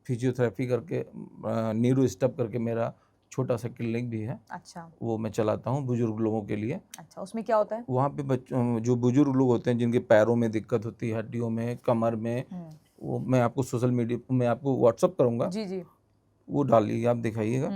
फिजियोथेरेपी करके नीरो स्टप करके मेरा छोटा सा क्लिनिक भी है। अच्छा। वो मैं चलाता हूँ बुजुर्ग लोगों के लिए। अच्छा, उसमें क्या होता है? वहाँ पे बच्चों, जो बुजुर्ग लोग होते हैं जिनके पैरों में दिक्कत होती है, हड्डियों में, कमर में, वो मैं आपको सोशल मीडिया में आपको व्हाट्सअप करूँगा, जी जी। वो डालिए, आप दिखाइएगा।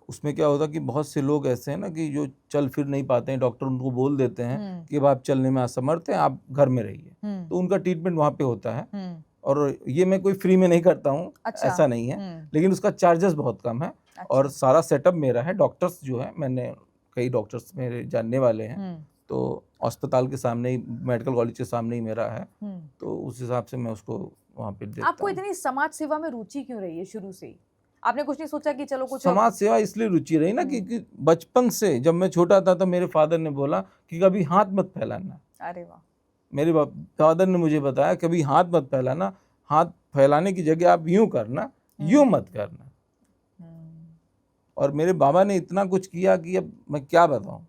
उसमें क्या होता कि बहुत से लोग ऐसे हैं ना कि जो चल फिर नहीं पाते हैं, डॉक्टर उनको बोल देते हैं कि अब आप चलने में असमर्थ हैं, आप घर में रहिए, तो उनका ट्रीटमेंट वहाँ पे होता है। और ये मैं कोई फ्री में नहीं करता हूँ, अच्छा। ऐसा नहीं है, लेकिन उसका चार्जेस बहुत कम है। अच्छा। और सारा सेटअप मेरा है, डॉक्टर्स जो है, मैंने कई डॉक्टर्स मेरे जानने वाले हैं, तो अस्पताल के सामने ही, मेडिकल कॉलेज के सामने ही मेरा है, तो उस हिसाब से मैं उसको वहाँ पे देता हूँ। आपको इतनी समाज सेवा में रुचि क्यों रही है शुरू से ही? आपने कुछ नहीं सोचा कि चलो कुछ समाज सेवा इसलिए रुचि रही ना कि बचपन से जब मैं छोटा था तो मेरे फादर ने बोला कि कभी हाथ मत फैलाना। अरे वाह। मेरे फादर ने मुझे बताया कभी हाथ मत फैलाना, हाथ फैलाने की जगह आप यूं करना, यूं मत करना। और मेरे बाबा ने इतना कुछ किया कि अब मैं क्या बताऊं।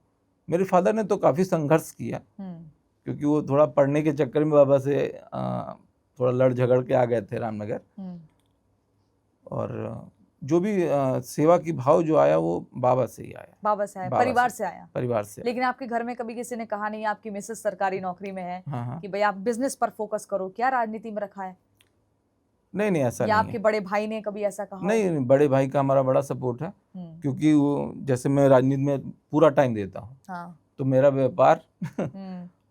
मेरे फादर ने तो काफ़ी संघर्ष किया, क्योंकि वो थोड़ा पढ़ने के चक्कर में बाबा से थोड़ा लड़ झगड़ के आ गए थे रामनगर। और जो भी सेवा की भाव जो आया वो बाबा से ही आया। बाबा से आया, परिवार से आया। परिवार से। लेकिन आपके घर में कभी किसी ने कहा नहीं, आपकी मिसेस सरकारी नौकरी में है, हाँ। कि भाई आप बिजनेस पर फोकस करो, क्या राजनीति में रखा है? नहीं नहीं, ऐसा या नहीं आपके है। बड़े भाई ने कभी ऐसा कहा? नहीं, बड़े भाई का हमारा बड़ा सपोर्ट है, क्योंकि वो जैसे मैं राजनीति में पूरा टाइम देता हूँ। हाँ। तो मेरा व्यापार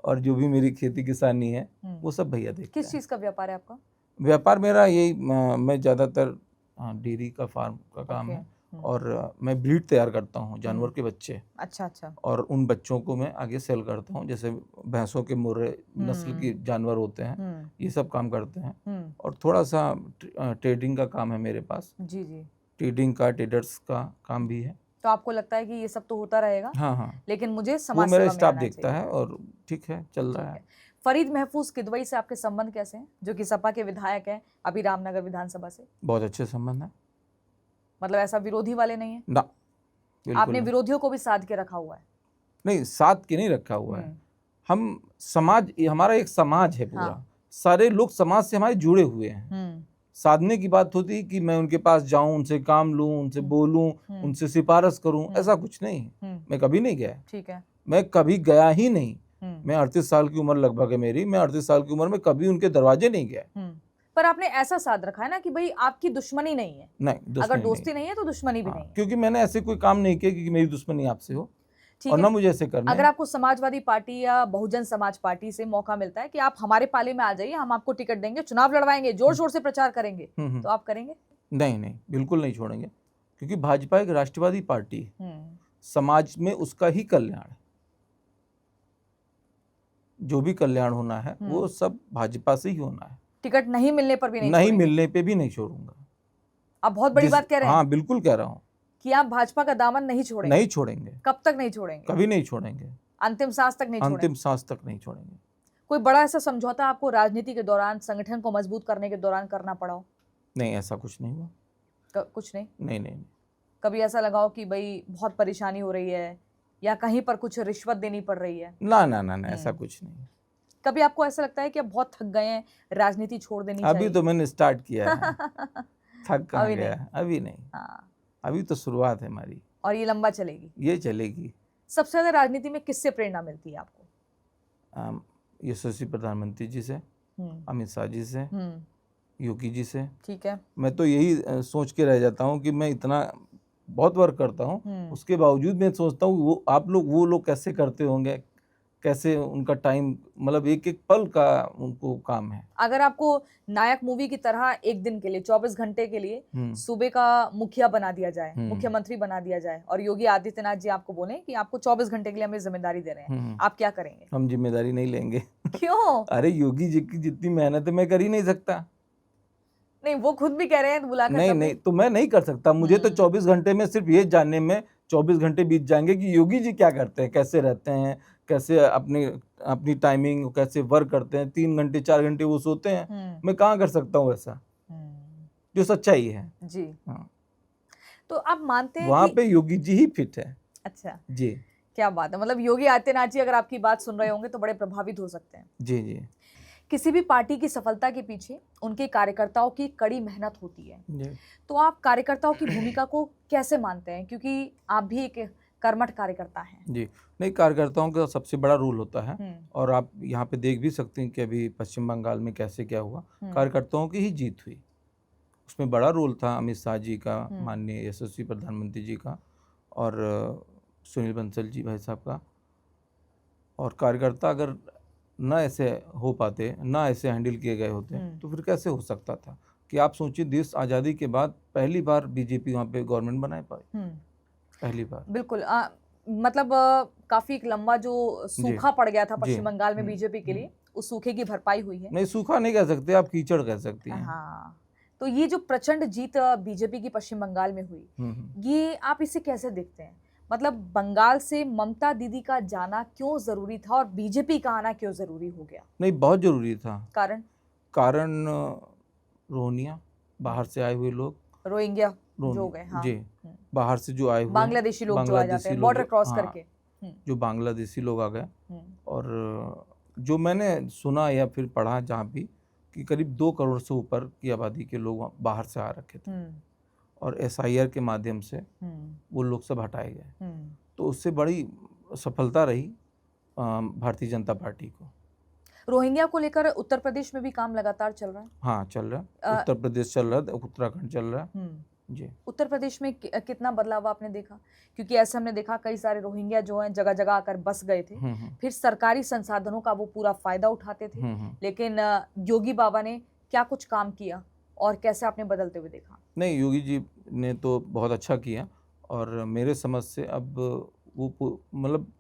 और जो भी मेरी खेती किसानी है वो सब भैया देखते हैं। किस चीज का व्यापार है आपका? व्यापार मेरा यही, मैं ज़्यादातर डेयरी का फार्म का काम है, और मैं ब्रीड तैयार करता हूँ, जानवर के बच्चे। अच्छा। और उन बच्चों को मैं आगे सेल करता हूँ, जैसे भैंसों के मुर्रे नस्ल के जानवर होते हैं, ये सब काम करते हैं। और थोड़ा सा ट्रेडिंग का काम है मेरे पास। जी। ट्रेडिंग का, ट्रेडर्स का काम भी है। तो आपको लगता है कि ये सब तो होता रहेगा? हाँ। लेकिन मुझे वो समाज मेरा सेवा में स्टाफ आना देखता चाहिए। है, और ठीक है, चल रहा है। फरीद महफूज किदवई से आपके संबंध कैसे हैं, जो कि सपा के विधायक हैं अभी रामनगर विधानसभा से? बहुत अच्छे संबंध है। मतलब ऐसा विरोधी वाले नहीं है ना, आपने विरोधियों को भी साध के रखा हुआ है? नहीं, साथ के नहीं रखा हुआ है। हम समाज, हमारा एक समाज है पूरा, सारे लोग समाज से हमारे जुड़े हुए हैं। साधने की बात होती है कि मैं उनके पास जाऊं, उनसे काम लूं, उनसे बोलूं, उनसे सिफारिश करूं, ऐसा कुछ नहीं है। मैं कभी नहीं गया। ठीक है। मैं कभी गया ही नहीं। मैं 38 साल की उम्र लगभग है मेरी, मैं 38 साल की उम्र में कभी उनके दरवाजे नहीं गया। पर आपने ऐसा साध रखा है ना कि भाई आपकी दुश्मनी नहीं है। नहीं, अगर दोस्ती नहीं है तो दुश्मनी भी नहीं है। क्योंकि मैंने ऐसे कोई काम नहीं किया कि मेरी दुश्मनी आपसे हो, और ना मुझे ऐसे करना है। अगर आपको समाजवादी पार्टी या बहुजन समाज पार्टी से मौका मिलता है कि आप हमारे पाले में आ जाइए, हम आपको टिकट देंगे, चुनाव लड़वाएंगे, जोर शोर से प्रचार करेंगे, तो आप करेंगे? नहीं, बिल्कुल नहीं छोड़ेंगे, क्योंकि भाजपा एक राष्ट्रवादी पार्टी है। समाज में उसका ही कल्याण है, जो भी कल्याण होना है वो सब भाजपा से ही होना है। टिकट नहीं मिलने पर भी नहीं मिलने पे भी नहीं छोड़ूंगा। आप बहुत बड़ी बात कह रहे हैं। हाँ, बिल्कुल कह रहा हूँ कि आप भाजपा का दामन नहीं छोड़ेंगे। नहीं छोड़ेंगे। कब तक नहीं छोड़ेंगे? कभी नहीं छोड़ेंगे। अंतिम सांस तक नहीं छोड़ेंगे। अंतिम सांस तक नहीं छोड़ेंगे। कोई बड़ा ऐसा समझौता आपको राजनीति के दौरान, संगठन को मजबूत करने के दौरान करना पड़ा हो? नहीं, ऐसा कुछ नहीं हुआ। कुछ नहीं? नहीं। कभी ऐसा लगा हो कि भाई बहुत परेशानी हो रही है, या कहीं पर कुछ रिश्वत देनी पड़ रही है? ना, ऐसा कुछ नहीं। कभी आपको ऐसा लगता है कि अब बहुत थक गए हैं, राजनीति छोड़ देनी चाहिए? अभी तो मैंने स्टार्ट किया है। थक कहाँ गया? अभी नहीं। अभी तो शुरुआत है हमारी, और ये लंबा चलेगी? ये चलेगी। सबसे ज्यादा राजनीति में किससे प्रेरणा मिलती है आपको? यशस्वी प्रधानमंत्री जी से, अमित शाह जी से, योगी जी से। ठीक है। मैं तो यही सोच के रह जाता हूँ कि मैं इतना बहुत वर्क करता हूँ, उसके बावजूद मैं सोचता हूँ वो लोग कैसे करते होंगे, कैसे उनका टाइम, मतलब एक एक पल का उनको काम है। अगर आपको नायक मूवी की तरह एक दिन के लिए, 24 घंटे के लिए सूबे का मुखिया बना दिया जाए, मुख्यमंत्री बना दिया जाए, और योगी आदित्यनाथ जी आपको बोले कि आपको 24 घंटे के लिए हमें जिम्मेदारी दे रहे हैं, आप क्या करेंगे? हम जिम्मेदारी नहीं लेंगे। क्यों? अरे, योगी जी की जितनी मेहनत है मैं कर ही नहीं सकता। नहीं, वो खुद भी कह रहे हैं बुलाकर। नहीं, तो मैं नहीं कर सकता। मुझे तो 24 घंटे में सिर्फ ये जानने में 24 घंटे बीत जाएंगे कि योगी जी क्या करते हैं, कैसे रहते हैं, कैसे अपनी टाइमिंग, कैसे वर्क करते हैं। 3 घंटे 4 घंटे वो सोते हैं, मैं कहाँ कर सकता हूँ ऐसा, जो सच्चाई है जी। हाँ, तो आप मानते हैं वहाँ पे योगी जी ही फिट है? अच्छा जी, क्या बात है। मतलब योगी आदित्यनाथ जी अगर आपकी बात सुन रहे होंगे तो बड़े प्रभावित हो सकते हैं। जी। किसी भी पार्टी की सफलता के पीछे उनके कार्यकर्ताओं की कड़ी मेहनत होती है। तो आप कार्यकर्ताओं की भूमिका को कैसे मानते हैं, क्योंकि आप भी एक कर्मठ कार्यकर्ता हैं? जी, नहीं, कार्यकर्ताओं का सबसे बड़ा रोल होता है, और आप यहाँ पे देख भी सकते हैं कि अभी पश्चिम बंगाल में कैसे क्या हुआ, कार्यकर्ताओं की ही जीत हुई। उसमें बड़ा रोल था अमित शाह जी का, माननीय यशस्वी प्रधानमंत्री जी का, और सुनील बंसल जी भाई साहब का। और कार्यकर्ता अगर ना ऐसे हो पाते, ना ऐसे हैंडल किए गए होते तो फिर कैसे हो सकता था कि आप सोचिए देश आज़ादी के बाद पहली बार बीजेपी वहाँ पे गवर्नमेंट बना पाई, पहली बार। बिल्कुल। मतलब काफी एक लंबा जो सूखा पड़ गया था पश्चिम बंगाल में बीजेपी के लिए, उस सूखे की भरपाई हुई है। नहीं, सूखा नहीं कह सकते आप, कीचड़ कह सकती हैं। हाँ, तो ये जो प्रचंड जीत बीजेपी की पश्चिम बंगाल में हुई, ये आप इसे कैसे देखते हैं? मतलब बंगाल से ममता दीदी का जाना क्यों जरूरी था और बीजेपी का आना क्यों जरूरी हो गया? नहीं, बहुत जरूरी था। कारण रोहिंग्या, बाहर से आए हुए लोग, रोहिंग्या जो गए, हाँ, जी, बाहर से जो आए हुए बांग्लादेशी लोग जो आ जाते हैं बॉर्डर क्रॉस करके, जो बांग्लादेशी लोग आ गए। और जो मैंने सुना या फिर पढ़ा जहाँ भी कि करीब 2 करोड़ से ऊपर की आबादी के लोग बाहर से आ रखे थे और SIR के माध्यम से वो लोग सब हटाए गए। तो उससे बड़ी सफलता रही भारतीय जनता पार्टी को। रोहिंग्या को लेकर उत्तर प्रदेश में भी काम लगातार चल रहा है। हाँ, चल रहा है। उत्तर प्रदेश चल रहा है, उत्तराखंड चल रहा है। जी। उत्तर प्रदेश में कितना बदलाव आपने देखा? क्योंकि ऐसे हमने देखा कई सारे रोहिंग्या जो हैं जगह जगह आकर बस गए थे, फिर सरकारी संसाधनों का वो पूरा फायदा उठाते थे, लेकिन योगी बाबा ने क्या कुछ काम किया और कैसे आपने बदलते हुए देखा? नहीं, योगी जी ने तो बहुत अच्छा किया और मेरे समझ से अब वो मतलब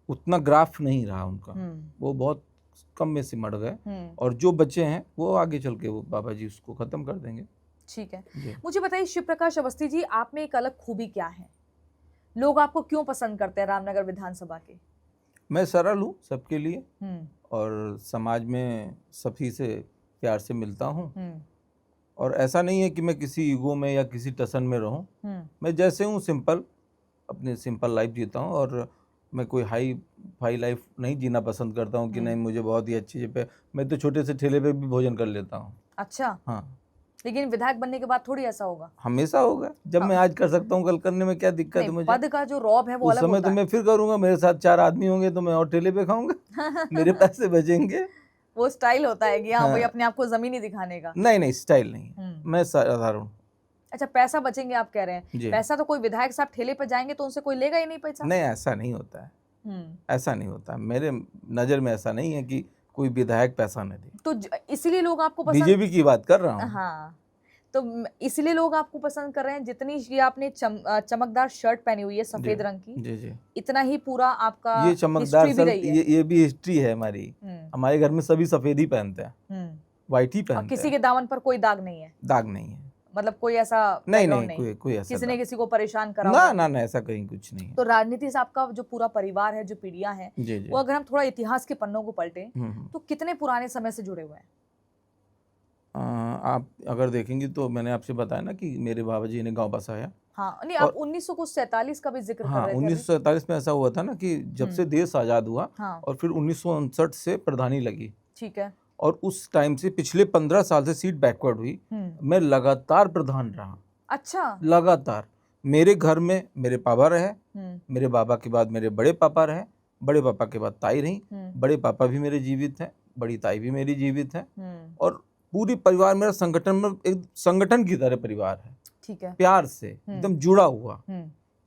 उतना ग्राफ नहीं रहा उनका, वो बहुत कम में सिमट गए और जो बच्चे हैं वो आगे चल के वो बाबा जी उसको खत्म कर देंगे। ठीक है, मुझे बताइए शिव प्रकाश अवस्थी जी, आप में एक अलग खूबी क्या है? लोग आपको क्यों पसंद करते हैं रामनगर विधानसभा के? मैं सरल हूँ सबके लिए और समाज में सभी से प्यार से मिलता हूँ और ऐसा नहीं है कि मैं किसी ईगो में या किसी टसन में रहूँ। मैं जैसे हूँ सिंपल, अपनी सिंपल लाइफ जीता हूँ और मैं कोई हाई फाई लाइफ नहीं जीना पसंद करता हूँ कि नहीं मुझे बहुत ही अच्छी जगह पे, मैं तो छोटे से ठेले पे भी भोजन कर लेता हूँ। अच्छा। हाँ, लेकिन विधायक बनने के बाद थोड़ी ऐसा होगा? हमेशा होगा। जब मैं आज कर सकता हूँ कल करने में क्या दिक्कत है मुझे? पद का जो रौब है वो अलग होता है। उस समय तो मैं फिर करूंगा, मेरे साथ 4 आदमी होंगे तो मैं और ठेले पे खाऊंगा मेरे पैसे बचेंगे। वो स्टाइल होता है कि हाँ भाई अपने आप को जमीनी दिखाने का। नहीं, स्टाइल नहीं, मैं साधारण। अच्छा, पैसा बचेंगे आप कह रहे हैं? पैसा तो कोई विधायक साहब ठेले पे जाएंगे तो उनसे कोई लेगा ही नहीं पैसा। नहीं, ऐसा नहीं होता है, ऐसा नहीं होता। मेरे नजर में ऐसा नहीं है कि कोई विधायक पैसा न दे। तो इसलिए लोग आपको पसंद, बीजेपी की बात कर रहा हूँ। हाँ, तो इसलिए लोग आपको पसंद कर रहे हैं। जितनी ये आपने चमकदार शर्ट पहनी हुई है सफेद रंग की, जी, इतना ही पूरा आपका ये चमकदार शर्ट, ये भी हिस्ट्री है हमारी। हमारे घर में सभी सफेद ही पहनते हैं, व्हाइट ही पहनते हैं। किसी के दामन पर कोई दाग नहीं है? दाग नहीं है, मतलब कोई ऐसा नहीं, कोई ऐसा किसी ने किसी को परेशान करा ना, ऐसा कहीं कुछ नहीं है। तो राजनीति से आपका जो पूरा परिवार है, जो पीढ़ियां हैं, वो अगर हम थोड़ा इतिहास के पन्नों को पलटे तो कितने पुराने समय से जुड़े हुए हैं? आप अगर देखेंगे तो मैंने आपसे बताया ना कि मेरे बाबा जी ने गांव बसाया। हाँ, नहीं, आप 1947 का भी जिक्र कर रहे थे। 1947 में ऐसा हुआ था ना कि जब से देश आजाद हुआ और फिर 1959 से प्रधानी लगी। ठीक है। और उस टाइम से पिछले 15 साल से सीट बैकवर्ड हुई, मैं लगातार प्रधान रहा। अच्छा। लगातार। मेरे घर में मेरे पापा रहे, मेरे बाबा के बाद मेरे बड़े पापा रहे, बड़े पापा के बाद ताई रही, बड़े पापा भी मेरे जीवित हैं, बड़ी ताई भी मेरी जीवित है और पूरी परिवार मेरा संगठन में एक संगठन की तरह परिवार है। ठीक है। प्यार से एकदम जुड़ा हुआ।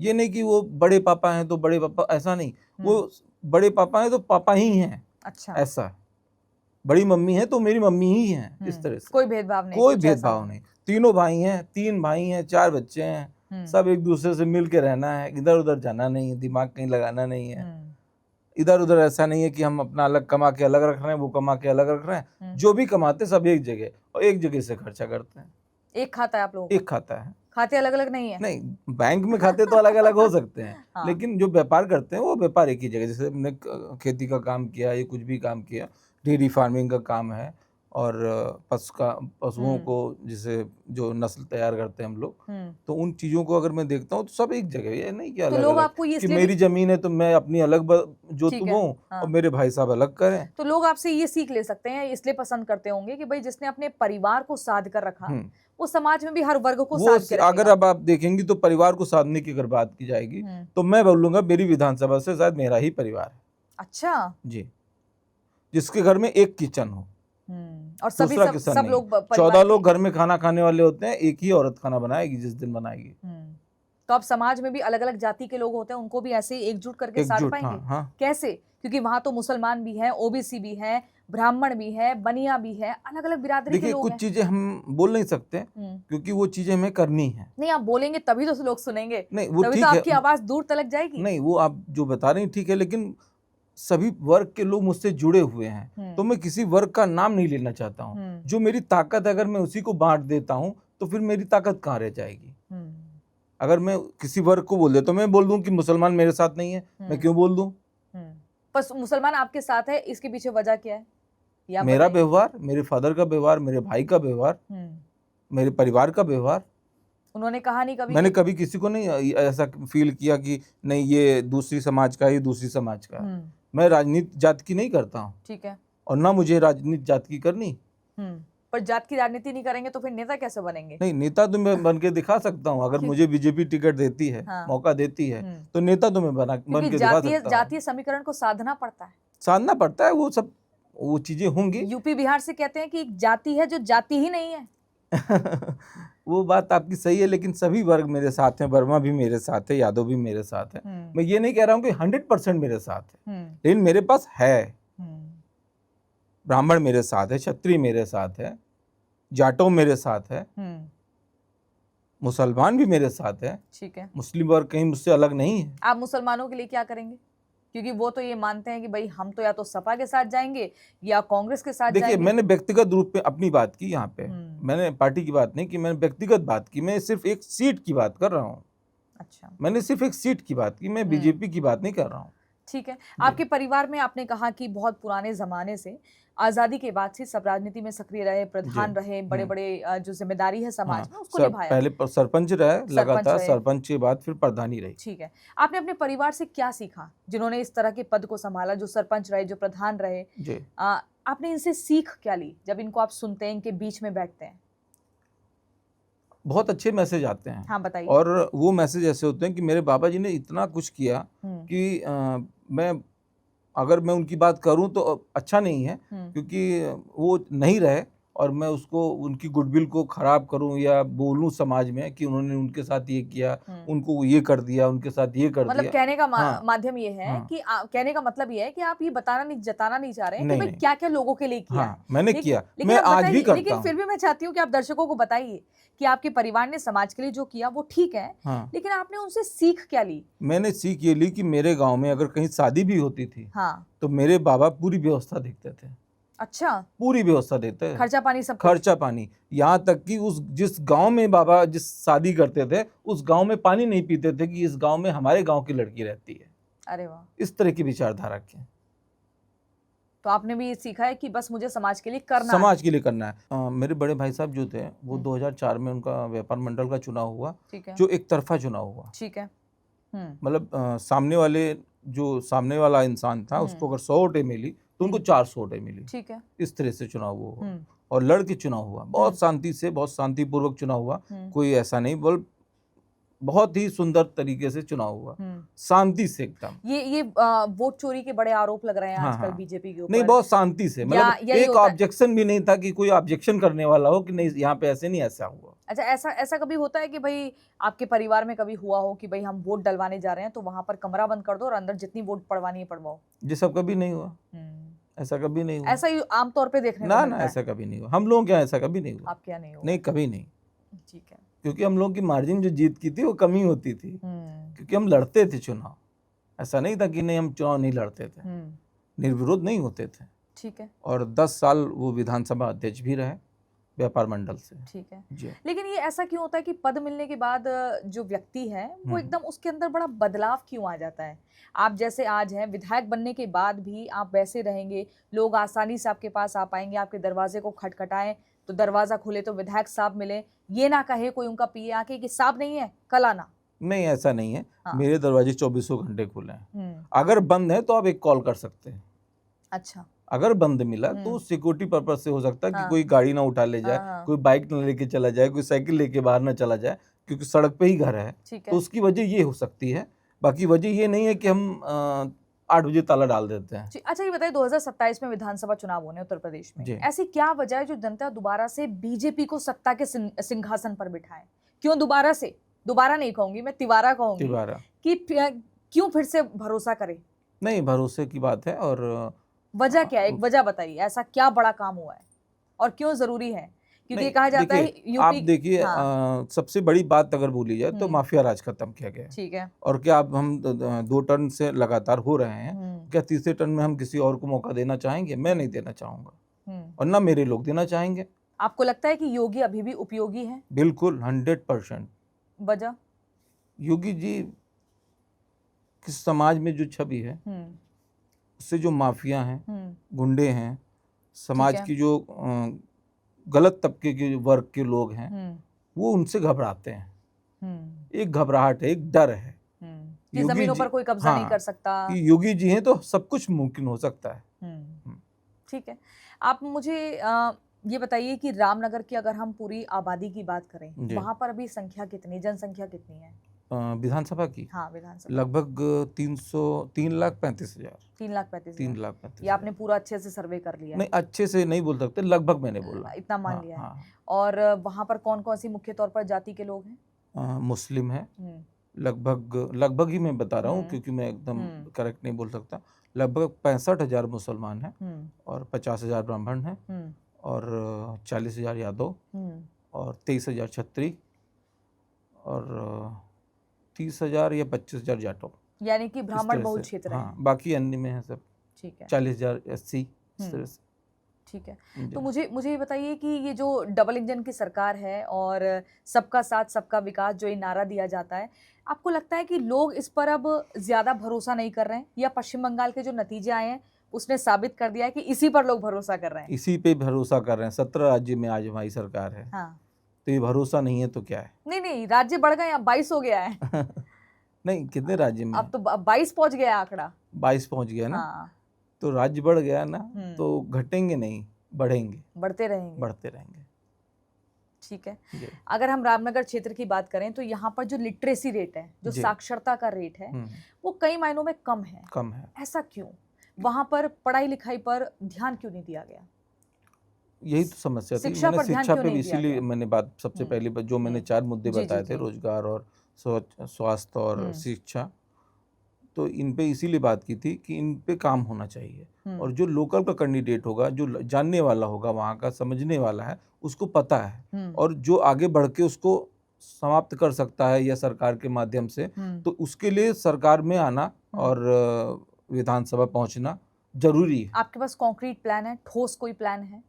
ये नहीं कि वो बड़े पापा हैं तो बड़े पापा, ऐसा नहीं, वो बड़े पापा हैं तो पापा ही हैं। अच्छा। ऐसा बड़ी मम्मी है तो मेरी मम्मी ही है। इस तरह से कोई भेदभाव नहीं, कोई भेदभाव नहीं। तीनों भाई हैं, 3 भाई हैं, 4 बच्चे हैं, सब एक दूसरे से मिल के रहना है, इधर उधर जाना नहीं है, दिमाग कहीं लगाना नहीं है। इधर उधर ऐसा नहीं है कि हम अपना अलग कमा के अलग रख रहे हैं, वो कमा के अलग रख रहे हैं। जो भी कमाते सब एक जगह और एक जगह से खर्चा करते हैं। एक खाता है आप लोगों का? एक खाता है। खाते अलग अलग नहीं है? नहीं, बैंक में खाते तो अलग अलग हो सकते हैं हाँ। लेकिन जो व्यापार करते हैं वो व्यापार एक ही जगह। जैसे हमने खेती का काम किया, ये कुछ भी काम किया, डेयरी फार्मिंग का काम है और पशुओं को जैसे जो नस्ल तैयार करते हैं हम लोग, तो उन चीजों को अगर मैं देखता हूँ तो सब एक जगह। ये नहीं कि अलग लोग अलग आपको ये कि मेरी जमीन है तो मैं अपनी अलग जोतूं और मेरे भाई साहब अलग करें। तो लोग आपसे ये सीख ले सकते हैं, इसलिए पसंद करते होंगे कि भाई जिसने अपने परिवार को साध कर रखा वो समाज में भी हर वर्ग को साध के रखेगा। अगर अब आप देखेंगी तो परिवार को साधने की अगर बात की जाएगी तो मैं बोलूंगा मेरी विधानसभा से शायद मेरा ही परिवार है। अच्छा जी, जिसके घर में एक किचन हो और सभी सब लोग 14 लोग घर में खाना खाने वाले होते हैं, एक ही औरत खाना बनाएगी जिस दिन बनाएगी। तो अब समाज में भी अलग अलग जाति के लोग होते हैं, उनको भी ऐसे ही एकजुट करके साथ एकजुट, पाएंगे? हाँ हाँ। कैसे? क्योंकि वहां तो मुसलमान भी है, ओबीसी भी है, ब्राह्मण भी है, बनिया भी है, अलग अलग बिरादरी के देखिए लोग कुछ हैं। चीजें हम बोल नहीं सकते क्योंकि वो चीजें हमें करनी है। नहीं, आप बोलेंगे तभी तो लोग सुनेंगे, नहीं वो तभी ठीक तो है, आपकी आवाज दूर तलक जाएगी। नहीं वो आप जो बता रहे हैं ठीक है, लेकिन सभी वर्ग के लोग मुझसे जुड़े हुए हैं, तो मैं किसी वर्ग का नाम नहीं लेना चाहता हूँ। जो मेरी ताकत है, अगर मैं उसी को बांट देता हूँ तो फिर मेरी ताकत कहाँ रह जाएगी। अगर मैं किसी वर्ग को बोल देता हूँ, मैं बोल दूं कि मुसलमान मेरे साथ नहीं है, मैं क्यों बोल दूं? पर मुसलमान आपके साथ है, इसके पीछे वजह क्या है? या मेरा व्यवहार, मेरे फादर का व्यवहार, मेरे भाई का व्यवहार, मेरे परिवार का व्यवहार। उन्होंने कहा नहीं कभी? मैंने कभी किसी को नहीं ऐसा फील किया कि नहीं ये दूसरी समाज का है, ये दूसरी समाज का है। मैं राजनीति जात की नहीं करता हूँ, ठीक है, और ना मुझे राजनीति जात की करनी। पर जात की राजनीति नहीं करेंगे तो फिर नेता कैसे बनेंगे? नहीं, नेता तो मैं बन के दिखा सकता हूँ, अगर मुझे बीजेपी टिकट देती है, मौका देती है, तो नेता तो मैं बन के दिखा सकता हूँ। जातीय समीकरण को साधना पड़ता है, साधना पड़ता है, वो सब वो चीजें होंगी। यूपी बिहार से कहते हैं कि एक जाति है जो जाति ही नहीं है। वो बात आपकी सही है, लेकिन सभी वर्ग मेरे साथ हैं, वर्मा भी मेरे साथ है, यादव भी मेरे साथ है। मैं ये नहीं कह रहा हूँ कि 100% मेरे साथ है, लेकिन मेरे पास है। ब्राह्मण मेरे साथ है, क्षत्रिय मेरे साथ है, जाटो मेरे साथ है, मुसलमान भी मेरे साथ है। ठीक है, मुस्लिम वर्ग कहीं मुझसे अलग नहीं है। आप मुसलमानों के लिए क्या करेंगे? क्योंकि वो तो ये मानते हैं कि भाई हम तो या तो सपा के साथ जाएंगे या कांग्रेस के साथ जाएंगे। देखिए, मैंने व्यक्तिगत रूप में अपनी बात की यहाँ पे, मैंने पार्टी की बात नहीं की, मैंने व्यक्तिगत बात की। मैं सिर्फ एक सीट की बात कर रहा हूँ। अच्छा, मैंने सिर्फ एक सीट की बात की, मैं बीजेपी की बात नहीं कर रहा हूँ। ठीक है, आपके परिवार में आपने कहा कि बहुत पुराने जमाने से, आजादी के बाद से सब राजनीति में सक्रिय रहे, प्रधान रहे, बड़े बड़े जो जिम्मेदारी है समाज में उसको निभाया। पहले सरपंच रहे लगातार, सरपंच के बाद फिर प्रधानी रही। ठीक है, आपने अपने परिवार से क्या सीखा जिन्होंने इस तरह के पद को संभाला, जो सरपंच रहे, जो प्रधान रहे? जी, आपने इनसे सीख क्या ली जब इनको आप सुनते हैं, इनके बीच में बैठते हैं? बहुत अच्छे मैसेज आते हैं। हाँ, बताइए। और वो मैसेज ऐसे होते हैं कि मेरे बाबा जी ने इतना कुछ किया कि मैं अगर मैं उनकी बात करूं तो अच्छा नहीं है, क्योंकि वो नहीं रहे और मैं उसको उनकी गुडविल को खराब करूं या बोलूं समाज में कि उन्होंने उनके साथ ये किया, उनको ये कर दिया, उनके साथ ये कर मतलब दिया। कहने का माध्यम ये है कि कहने का मतलब ये है कि आप ये जताना नहीं चाह रहे हैं कि भाई क्या क्या लोगों के लिए किया है। मैंने किया, मैं आज भी करता हूं। लेकिन फिर भी मैं चाहती हूँ कि आप दर्शकों को बताइए कि आपके परिवार ने समाज के लिए जो किया वो ठीक है, लेकिन आपने उनसे सीख क्या ली? मैंने सीख ये ली कि मेरे गांव में अगर कहीं शादी भी होती थी, तो मेरे बाबा पूरी व्यवस्था देखते थे। अच्छा, पूरी व्यवस्था देते हैं, खर्चा पानी सब? खर्चा पानी, यहाँ तक कि उस जिस गांव में बाबा जिस शादी करते थे, उस गांव में पानी नहीं पीते थे कि इस गांव में हमारे गांव की लड़की रहती है। अरे वाह, इस तरह की विचारधारा की। तो आपने भी ये सीखा है कि बस मुझे समाज के लिए करना है। समाज के लिए करना है। मेरे बड़े भाई साहब जो थे वो 2004 में उनका व्यापार मंडल का चुनाव हुआ, जो एक तरफा चुनाव हुआ। ठीक है, मतलब सामने वाला इंसान था, उसको अगर 100 वोटें मिली तो उनको 400 वोटें मिली। ठीक है, इस तरह से चुनाव हुआ और लड़ के चुनाव हुआ। बहुत शांति से, बहुत शांतिपूर्वक चुनाव हुआ। कोई ऐसा नहीं, बोल बहुत ही सुंदर तरीके से चुनाव हुआ, शांति से एकदम। ये वोट चोरी के बड़े आरोप लग रहे हैं आजकल बीजेपी के ऊपर। नहीं, बहुत शांति से, मतलब एक ऑब्जेक्शन भी नहीं था कि कोई ऑब्जेक्शन करने वाला हो कि नहीं यहाँ पे ऐसे नहीं, ऐसा हुआ। अच्छा, ऐसा कभी होता है कि भाई आपके परिवार में कभी हुआ हो कि भाई हम वोट डलवाने जा रहे हैं तो वहां पर कमरा बंद कर दो और अंदर जितनी वोट पड़वानी है पड़वाओ? ये सब कभी नहीं हुआ, ऐसा कभी नहीं हुआ। ऐसा ही आमतौर पे देखने ना ना, ऐसा कभी नहीं हुआ। हम लोगों के यहाँ ऐसा कभी नहीं हुआ। आपके यहाँ नहीं हुआ? नहीं, कभी नहीं। ठीक है, क्योंकि हम लोगों की मार्जिन जो जीत की थी वो कमी होती थी, क्योंकि हम लड़ते थे चुनाव। ऐसा नहीं था कि नहीं हम चुनाव नहीं लड़ते थे, निर्विरोध नहीं होते थे। ठीक है, और 10 साल वो विधानसभा अध्यक्ष भी रहे व्यापार मंडल से। ठीक है जी। लेकिन ये ऐसा क्यों होता है कि पद मिलने के बाद जो व्यक्ति है वो एकदम उसके अंदर बड़ा बदलाव क्यों आ जाता है? आप जैसे आज हैं, विधायक बनने के बाद भी आप वैसे रहेंगे, लोग आसानी से आपके पास आ पाएंगे, आपके दरवाजे को खटखटाएं तो दरवाजा खुले तो विधायक साहब मिले, ये ना कहे कोई उनका पीए आके कि साहब नहीं है कल आना। नहीं, ऐसा नहीं है। मेरे दरवाजे 24 घंटे खुले हैं। अगर बंद है तो आप एक कॉल कर सकते हैं। अच्छा, अगर बंद मिला तो सिक्योरिटी पर्पज से हो सकता है कि कोई गाड़ी ना उठा ले जाए, कोई बाइक ना लेके चला जाए, कोई साइकिल लेके बाहर ना चला जाए, क्योंकि सड़क पे ही घर है, तो उसकी वजह ये हो सकती है। बाकी वजह ये नहीं है कि हम 8 बजे ताला डाल देते हैं। अच्छा, ये बताइए 2027 में विधानसभा चुनाव होने उत्तर प्रदेश में, ऐसी क्या वजह है जो जनता दोबारा से बीजेपी को सत्ता के सिंहासन पर बिठाए? क्यों दोबारा से? दोबारा नहीं कहूंगी, मैं तिवारा कहूंगी, तिवारा कि क्यों फिर से भरोसा करें? नहीं, भरोसे की बात है। और वजह क्या है, एक वजह बताइए, ऐसा क्या बड़ा काम हुआ है और क्यों जरूरी है? क्योंकि नहीं, कहा जाता है देखिए, आप यूपी। देखिए, हाँ, सबसे बड़ी बात अगर बोली जाए तो माफिया राज खत्म किया गया है। ठीक है। और क्या अब हम 2 टर्न से लगातार हो रहे हैं, क्या तीसरे टर्न में हम किसी और को मौका देना चाहेंगे? मैं नहीं देना चाहूंगा, और ना मेरे लोग देना चाहेंगे। आपको लगता है कि योगी अभी भी उपयोगी है? बिल्कुल 100%। वजह? योगी जी की समाज में जो छवि है, उससे जो माफिया हैं, गुंडे हैं, समाज की जो गलत तबके के वर्ग के लोग हैं, वो उनसे घबराते हैं। एक घबराहट है, एक डर है कि जमीनों पर कोई कब्जा नहीं कर सकता। कि योगी जी हैं तो सब कुछ मुमकिन हो सकता है। ठीक है। आप मुझे ये बताइए कि रामनगर की अगर हम पूरी आबादी की बात करें, वहां पर अभी संख्या कितनी, जनसंख्या कितनी है विधानसभा की? हाँ, विधानसभा लगभग 3,35,000। 3,35,000। 3,35,000। ये आपने पूरा अच्छे से सर्वे कर लिया? नहीं, अच्छे से नहीं बोल सकते, लगभग मैंने बोला, इतना मान लिया है। और वहां पर कौन कौन सी मुख्य तौर पर जाति के लोग हैं? मुस्लिम है, लगभग ही मैं बता रहा हूँ, क्योंकि मैं एकदम करेक्ट नहीं बोल सकता। लगभग 65,000 मुसलमान हैं, और 50,000 ब्राह्मण हैं, और 40,000 यादव, और 23,000 छत्री, और 30,000 या 25,000 जाटव। यानी कि ब्राह्मण बहुल क्षेत्र है। हाँ, बाकी अन्य में है सब। ठीक है। 40,000 SC, इस तरह से। ठीक है। तो मुझे ये बताइए कि ये जो डबल इंजन की सरकार है और सबका साथ सबका विकास जो ये नारा दिया जाता है, आपको लगता है कि लोग इस पर अब ज्यादा भरोसा नहीं कर रहे हैं, या पश्चिम बंगाल के जो नतीजे आए हैं उसने साबित कर दिया है कि इसी पर लोग भरोसा कर रहे हैं? इसी पे भरोसा कर रहे हैं। 17 राज्य में आज हमारी सरकार है। हाँ। तो ये भरोसा नहीं है तो क्या है? नहीं, राज्य बढ़ गए, अब 22 हो गया है। नहीं, कितने राज्य में? अब तो 22 पहुंच गया है आंकड़ा। 22 पहुंच गया ना। हाँ। तो राज्य बढ़ गया ना, तो घटेंगे नहीं, बढ़ेंगे, बढ़ते रहेंगे। ठीक है। अगर हम रामनगर क्षेत्र की बात करें तो यहाँ पर जो लिटरेसी रेट है, जो साक्षरता का रेट है, वो कई मायनों में कम है। ऐसा क्यों? वहां पर पढ़ाई लिखाई पर ध्यान क्यों नहीं दिया गया? यही तो समस्या थी। शिक्षा पर ध्यान शिक्षा क्यों पे नहीं दिया इसीलिए गया? मैंने बात सबसे पहले जो मैंने 4 मुद्दे बताए थे, रोजगार और स्वास्थ्य और शिक्षा, तो इन पे इसीलिए बात की थी कि इन पे काम होना चाहिए। और जो लोकल का कैंडिडेट होगा, जो जानने वाला होगा, वहाँ का समझने वाला है, उसको पता है, और जो आगे बढ़ के उसको समाप्त कर सकता है या सरकार के माध्यम से, तो उसके लिए सरकार में आना और विधानसभा पहुंचना जरूरी है। आपके पास कॉन्क्रीट प्लान है, ठोस कोई प्लान है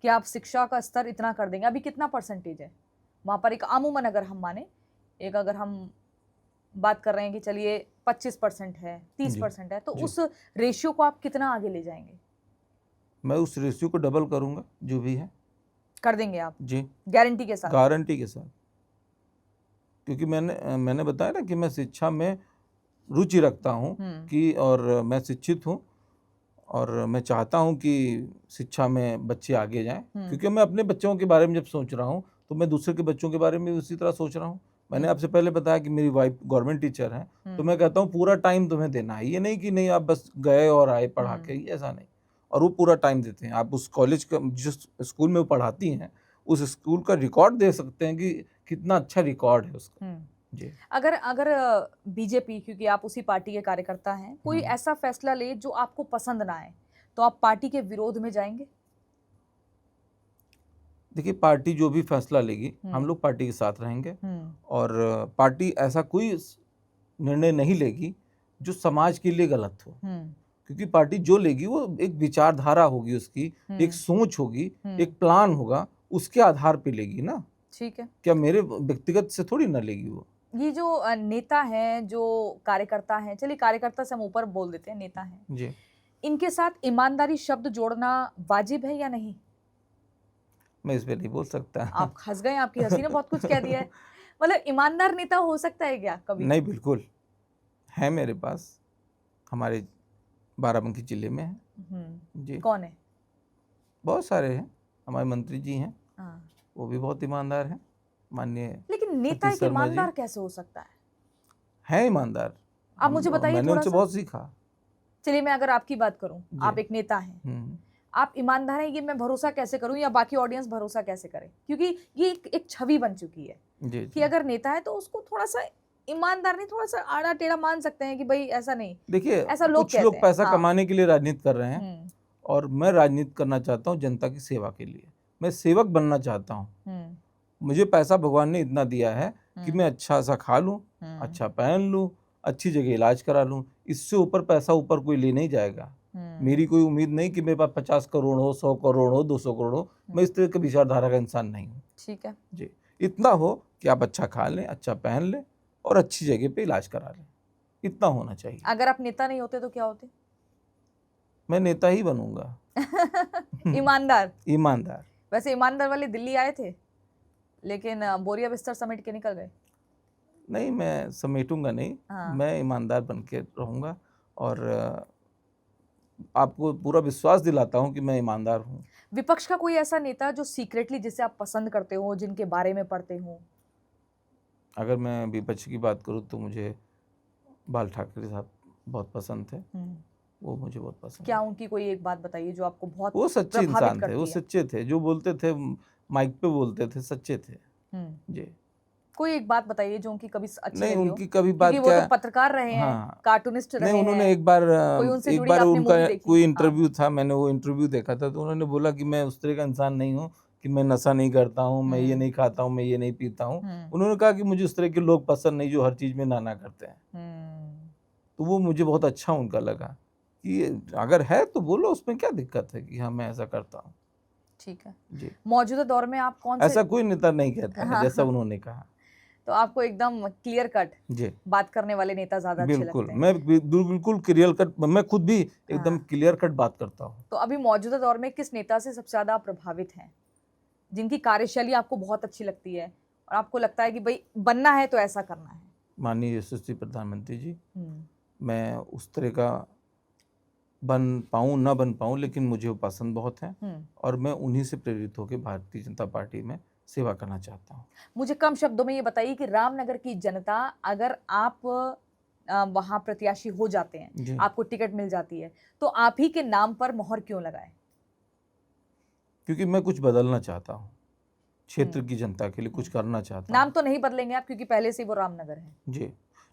कि आप शिक्षा का स्तर इतना कर देंगे? अभी कितना परसेंटेज है वहाँ पर? एक आमूमन अगर हम माने, एक अगर हम बात कर रहे हैं कि चलिए 25% है, 30% है, तो उस रेशियो को आप कितना आगे ले जाएंगे? मैं उस रेशियो को डबल करूंगा, जो भी है कर देंगे आप जी, गारंटी के साथ? गारंटी के साथ। क्योंकि मैंने बताया ना कि मैं शिक्षा में रुचि रखता हूँ, कि और मैं शिक्षित हूँ, और मैं चाहता हूँ कि शिक्षा में बच्चे आगे जाएं। क्योंकि मैं अपने बच्चों के बारे में जब सोच रहा हूँ, तो मैं दूसरे के बच्चों के बारे में उसी तरह सोच रहा हूँ। मैंने आपसे पहले बताया कि मेरी वाइफ गवर्नमेंट टीचर है, तो मैं कहता हूँ पूरा टाइम तुम्हें देना है। ये नहीं कि नहीं आप बस गए और आए पढ़ा के, ऐसा नहीं। और वो पूरा टाइम देते हैं। आप उस कॉलेज का, जिस स्कूल में वो पढ़ाती हैं, उस स्कूल का रिकॉर्ड दे सकते हैं कि कितना अच्छा रिकॉर्ड है उसका। जी। अगर बीजेपी, क्योंकि आप उसी पार्टी के कार्यकर्ता हैं, कोई ऐसा फैसला ले जो आपको पसंद ना आए, तो आप पार्टी के विरोध में जाएंगे? देखिए, पार्टी जो भी फैसला लेगी, हम लोग पार्टी के साथ रहेंगे, और पार्टी ऐसा कोई निर्णय नहीं लेगी जो समाज के लिए गलत हो। क्योंकि पार्टी जो लेगी वो एक विचारधारा होगी, उसकी एक सोच होगी, एक प्लान होगा, उसके आधार पे लेगी ना। ठीक है। क्या मेरे व्यक्तिगत से थोड़ी ना लेगी वो। ये जो नेता हैं, जो कार्यकर्ता हैं, चलिए कार्यकर्ता से हम ऊपर बोल देते हैं, नेता हैं जी, इनके साथ ईमानदारी शब्द जोड़ना वाजिब है या नहीं? मैं इस पे नहीं बोल सकता। आप हंस गए, आपकी हंसी ने बहुत कुछ कह दिया है। मतलब ईमानदार नेता हो सकता है क्या कभी? नहीं, बिल्कुल है मेरे पास, हमारे बाराबंकी जिले में है। जी। कौन है? बहुत सारे हैं, हमारे मंत्री जी हैं, वो भी बहुत ईमानदार हैं, माननीय। लेकिन नेता एक ईमानदार कैसे हो सकता है ईमानदार। आप मुझे बताइए, मैंने उनसे बहुत सीखा। चलिए मैं अगर आपकी बात करूं, आप एक नेता हैं, आप ईमानदार हैं, ये मैं भरोसा कैसे करूं या बाकी ऑडियंस भरोसा कैसे करे? क्योंकि ये एक छवि बन चुकी है जी कि अगर नेता है तो उसको थोड़ा सा ईमानदार नहीं, थोड़ा सा आड़ा टेढ़ा मान सकते हैं कि भाई ऐसा नहीं। देखिए, ऐसा लोग कुछ कहते लोग हैं। पैसा हाँ। कमाने के लिए राजनीति कर रहे हैं और मैं राजनीति करना चाहता हूँ जनता की सेवा के लिए। मैं सेवक बनना चाहता हूँ। मुझे पैसा भगवान ने इतना दिया है कि मैं अच्छा सा खा लूँ, अच्छा पहन लूँ, अच्छी जगह इलाज करा लूँ। इससे ऊपर पैसा ऊपर कोई ले नहीं जाएगा। मेरी कोई उम्मीद नहीं कि मेरे पास 50 करोड़ हो, 100 करोड़ हो, 200 करोड़ हो। मैं इस तरह के विचारधारा का इंसान नहीं हूँ। ठीक है जी, इतना हो कि आप अच्छा खा लें, अच्छा पहन लें और अच्छी जगह पे इलाज करा लें, इतना होना चाहिए। अगर आप नेता नहीं होते तो क्या होते? मैं नेता ही बनूंगा। ईमानदार। ईमानदार। वैसे ईमानदार वाले दिल्ली आए थे, लेकिन बोरिया बिस्तर समेट के निकल गए। नहीं, मैं समेटूंगा नहीं। हाँ। मैं ईमानदार बन के रहूंगा और आपको पूरा विश्वास दिलाता हूं कि मैं ईमानदार हूं। विपक्ष का कोई ऐसा नेता जो सीक्रेटली जिसे आप पसंद करते हो, जिनके बारे में पढ़ते हो? अगर मैं विपक्ष की बात करूं तो मुझे बाल ठाकरे साहब बहुत पसंद थे। वो मुझे बहुत पसंद। क्या उनकी कोई एक बात बताइए जो आपको बहुत वो सच्चे प्रभावित इंसान थे, करती वो है? सच्चे थे, जो बोलते थे माइक पे बोलते थे, सच्चे थे। जी। कोई एक बात बताइए जो उनकी कभी अच्छी नहीं, लगी हो? उनकी कभी बात क्योंकि वो क्या। तो पत्रकार रहे हैं, हाँ, कार्टूनिस्ट रहे नहीं, हैं। उन्होंने एक बार कोई उनसे जुड़ी आपने उनका मूवी देखी? कोई इंटरव्यू था, मैंने वो इंटरव्यू देखा था, तो उन्होंने बोला कि मैं उस तरह का इंसान नहीं हूँ कि मैं नशा नहीं करता हूँ, मैं ये नहीं खाता हूँ, मैं ये नहीं पीता हूँ। उन्होंने कहा कि मुझे उस तरह के लोग पसंद नहीं जो हर चीज में नाना करते हैं। तो वो मुझे बहुत अच्छा उनका लगा कि अगर है तो बोलो, उसमें क्या दिक्कत है कि हाँ मैं ऐसा करता हूँ। ठीक है जी। मौजूदा दौर में आप कौन से ऐसा कोई नेता नहीं कहता है जैसा उन्होंने कहा। तो आपको एकदम क्लियर कट जी, बात करने वाले नेता ज्यादा अच्छे बिल्कुल। लगते हैं? मैं बिल्कुल क्लियर कट, मैं खुद भी एकदम क्लियर कट बात करता हूँ। तो अभी मौजूदा दौर में किस नेता से सबसे ज्यादा आप प्रभावित हैं, जिनकी कार्यशैली आपको बहुत अच्छी लगती है और आपको लगता है कि भाई बनना है तो ऐसा करना है? माननीय यशस्वी प्रधानमंत्री जी। मैं उस तरह का बन पाऊँ ना बन पाऊँ, लेकिन मुझे वो पसंद बहुत है और मैं उन्हीं से प्रेरित होकर भारतीय जनता पार्टी में सेवा करना चाहता हूँ। मुझे कम शब्दों में ये बताइए कि रामनगर की जनता, अगर आप वहां प्रत्याशी हो जाते हैं, आपको टिकट मिल जाती है, तो आप ही के नाम पर मोहर क्यों लगाए? क्योंकि मैं कुछ बदलना चाहता हूँ, क्षेत्र की जनता के लिए कुछ करना चाहता हूँ। नाम तो नहीं बदलेंगे आप, क्योंकि पहले से ही वो रामनगर है। जी,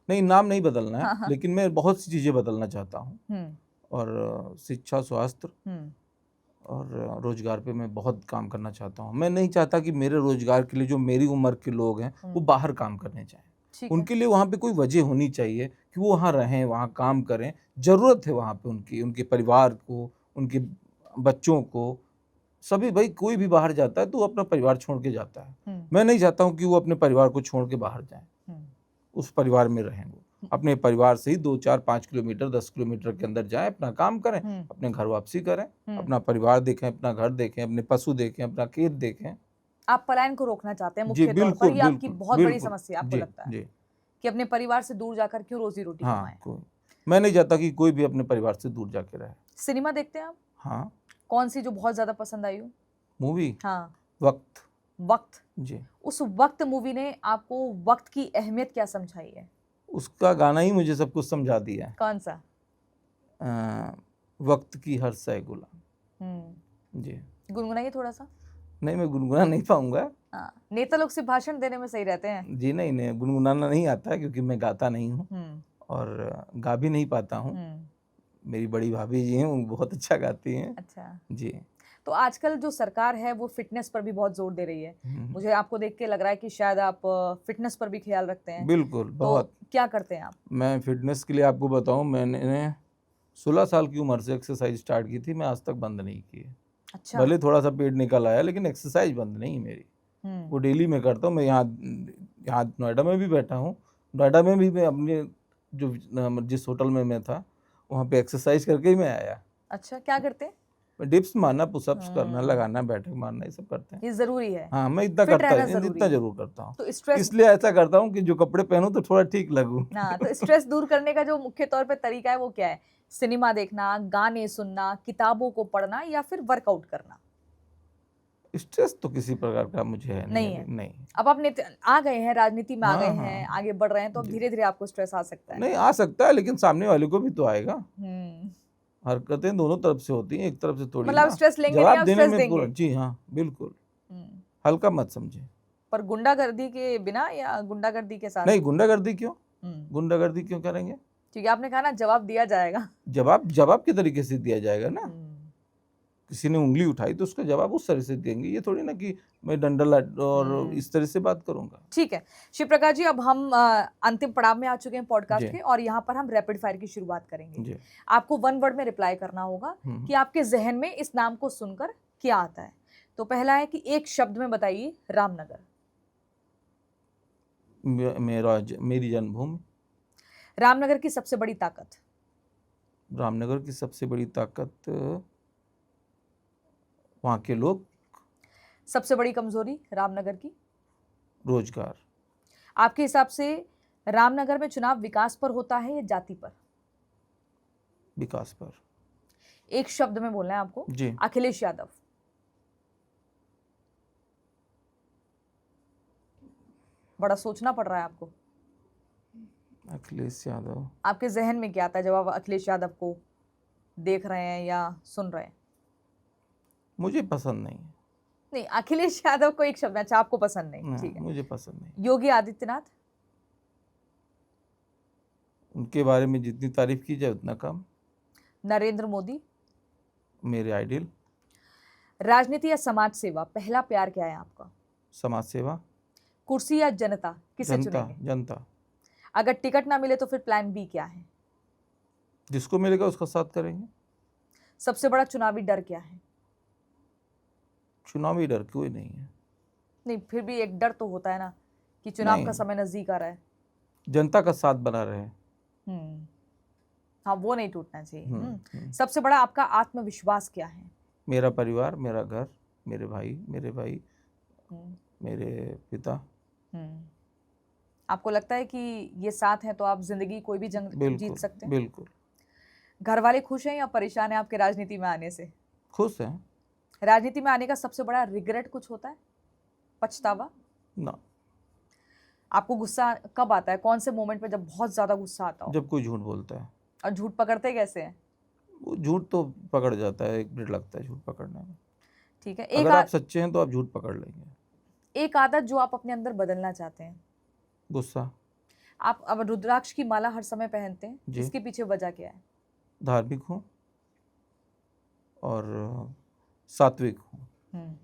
नहीं, नाम नहीं बदलना है। लेकिन मैं बहुत सी चीजें बदलना चाहता हूँ और शिक्षा, स्वास्थ्य और रोजगार पे मैं बहुत काम करना चाहता हूँ। मैं नहीं चाहता कि मेरे रोजगार के लिए जो मेरी उम्र के लोग हैं वो बाहर काम करने जाएं। उनके लिए वहाँ पे कोई वजह होनी चाहिए कि वो वहाँ रहें, वहाँ काम करें। जरूरत है वहाँ पे उनके परिवार को, उनके बच्चों को, सभी। भाई कोई भी बाहर जाता है तो वो अपना परिवार छोड़ के जाता है। मैं नहीं चाहता हूँ कि वो अपने परिवार को छोड़ के बाहर जाए, उस परिवार में रहें। वो अपने परिवार से ही 2, 4, 5 किलोमीटर, 10 किलोमीटर के अंदर जाएं, अपना काम करें, अपने घर वापसी करें, अपना परिवार देखें, अपना घर देखें, अपने पशु देखें, अपना खेत देखें। आप पलायन को रोकना चाहते हैं मुख्य तौर पर, ये आपकी बहुत बड़ी समस्या आपको लगता है कि अपने परिवार से दूर जाकर क्यों रोजी रोटी कमाएं? मैं नहीं चाहता कि कोई भी अपने परिवार से दूर जाके रहे। सिनेमा देखते हैं आप? हाँ। कौन सी जो बहुत ज्यादा पसंद आई हो मूवी? हाँ, वक्त। जी। उस वक्त मूवी ने आपको वक्त की अहमियत क्या समझाई है? उसका गाना ही मुझे सब कुछ समझा दिया है। कौन सा? वक्त की हर सै गुलाम। जी। गुनगुनाइए थोड़ा सा। नहीं, मैं गुनगुना नहीं पाऊंगा। नेता लोग सिर्फ भाषण देने में सही रहते हैं। जी नहीं, गुनगुनाना नहीं आता है क्योंकि मैं गाता नहीं हूँ और गा भी नहीं पाता हूँ। मेरी बड़ी भाभी जी हैं, वो बहुत अच्छा गाती हैं। अच्छा जी। तो आजकल जो सरकार है वो फिटनेस पर भी बहुत जोर दे रही है। मुझे आपको देख के लग रहा है कि शायद आप फिटनेस पर भी ख्याल रखते हैं। बिल्कुल, बहुत। क्या करते हैं आप? मैं फिटनेस के लिए आपको बताऊं, मैंने 16 साल की उम्र से एक्सरसाइज स्टार्ट की थी, मैं आज तक बंद नहीं की है। अच्छा। भले थोड़ा सा पेट निकल आया, लेकिन एक्सरसाइज बंद नहीं मेरी। वो डेली में करता हूँ। मैं यहाँ नोएडा में भी बैठा हूँ। नोएडा में भी मैं अपने जिस होटल में मैं था वहाँ पे एक्सरसाइज करके ही मैं आया। अच्छा, क्या करते हैं? डिप्स मारना, पुशअप्स करना, लगाना, बैठक मारना, ये सब करते हैं। ये जरूरी है। हाँ, मैं इतना करता हूँ, इतना जरूर करता हूँ। तो स्ट्रेस, इसलिए ऐसा करता हूँ कि जो कपड़े पहनूं तो थोड़ा ठीक लगूं। तो स्ट्रेस दूर करने का जो मुख्य तौर पे तरीका है वो क्या है? सिनेमा देखना, गाने सुनना, किताबों को पढ़ना या फिर वर्कआउट करना? स्ट्रेस तो किसी प्रकार का मुझे है नहीं है। नहीं। अब आप आ गए हैं, राजनीति में आ गए हैं, आगे बढ़ रहे हैं, तो अब धीरे धीरे आपको स्ट्रेस आ सकता है। नहीं आ सकता है, लेकिन सामने वाले को भी तो आएगा। हरकतें दोनों तरफ से होती हैं, एक तरफ से थोड़ी मतलब ना। स्ट्रेस लेंगे नहीं, जवाब आप देने स्ट्रेस में देंगे। पूरा, जी हाँ बिल्कुल, हम्म, हल्का मत समझे। पर गुंडागर्दी के बिना या गुंडागर्दी के साथ? नहीं, गुंडागर्दी क्यों, हम्म, गुंडागर्दी क्यों करेंगे? क्योंकि आपने कहा ना जवाब दिया जाएगा। जवाब के तरीके से दिया जाएगा ना। हम्म, किसी ने उंगली उठाई तो उसका जवाब उस तरह से देंगे, ये थोड़ी ना कि मैं डंडा और इस तरह से बात करूंगा। ठीक है शिव प्रकाश जी, अब हम अंतिम पड़ाव में आ चुके हैं पॉडकास्ट जी। के, और यहाँ पर हम रैपिड फायर की शुरुआत करेंगे। जी। आपको 1 वर्ड में रिप्लाई करना होगा कि आपके जहन में इस नाम को सुनकर क्या आता है। तो पहला है कि एक शब्द में बताइए रामनगर। मेरी जन्मभूमि। रामनगर की सबसे बड़ी ताकत। रामनगर की सबसे बड़ी ताकत वहाँ के लोग। सबसे बड़ी कमजोरी रामनगर की। रोजगार। आपके हिसाब से रामनगर में चुनाव विकास पर होता है या जाति पर? विकास पर। एक शब्द में बोलना है आपको जी। अखिलेश यादव। बड़ा सोचना पड़ रहा है आपको। अखिलेश यादव। आपके जहन में क्या आता है जब आप अखिलेश यादव को देख रहे हैं या सुन रहे हैं? मुझे पसंद नहीं है। नहीं, अखिलेश यादव को एक शब्द में। अच्छा, आपको पसंद नहीं, ठीक है। मुझे पसंद नहीं। योगी आदित्यनाथ। उनके बारे में जितनी तारीफ की जाए उतना कम। नरेंद्र मोदी। मेरे आइडियल। राजनीति या समाज सेवा, पहला प्यार क्या है आपका? समाज सेवा। कुर्सी या जनता, किसे जनता। चुनेंगे? जनता। अगर टिकट ना मिले तो फिर प्लान बी क्या है? जिसको मिलेगा उसका साथ करेंगे। सबसे बड़ा चुनावी डर क्या है? चुनावी डर कोई नहीं है। नहीं, फिर भी एक डर तो होता है ना कि चुनाव नहीं। का समय नजदीक आ रहा है। जनता का साथ बना रहे। हाँ, वो नहीं टूटना चाहिए। सबसे बड़ा आपका आत्मविश्वास क्या है? मेरा परिवार, मेरा घर, मेरे भाई, मेरे पिता। आपको लगता है कि ये साथ हैं तो आप जिंदगी कोई भी जंग जीत सकते हैं? बिल्कुल। घर वाले खुश हैं या परेशान हैं आपके राजनीति में आने से? खुश हैं। राजनीति में आने का सबसे बड़ा रिग्रेट कुछ होता है, पछतावा? ना। आपको गुस्सा कब आता है, कौन से मोमेंट पे जब बहुत ज्यादा गुस्सा आता हो? जब कोई झूठ बोलता है। और झूठ पकड़ते कैसे हैं? वो झूठ तो पकड़ जाता है, 1 मिनट लगता है झूठ पकड़ने में। ठीक है। अगर आप सच्चे हैं तो आप झूठ पकड़ लेंगे। एक आदत जो आप अपने अंदर बदलना चाहते हैं? गुस्सा। आप अब रुद्राक्ष की माला हर समय पहनते हैं, इसके पीछे वजह क्या है? धार्मिक हूँ और सात्विक हूँ।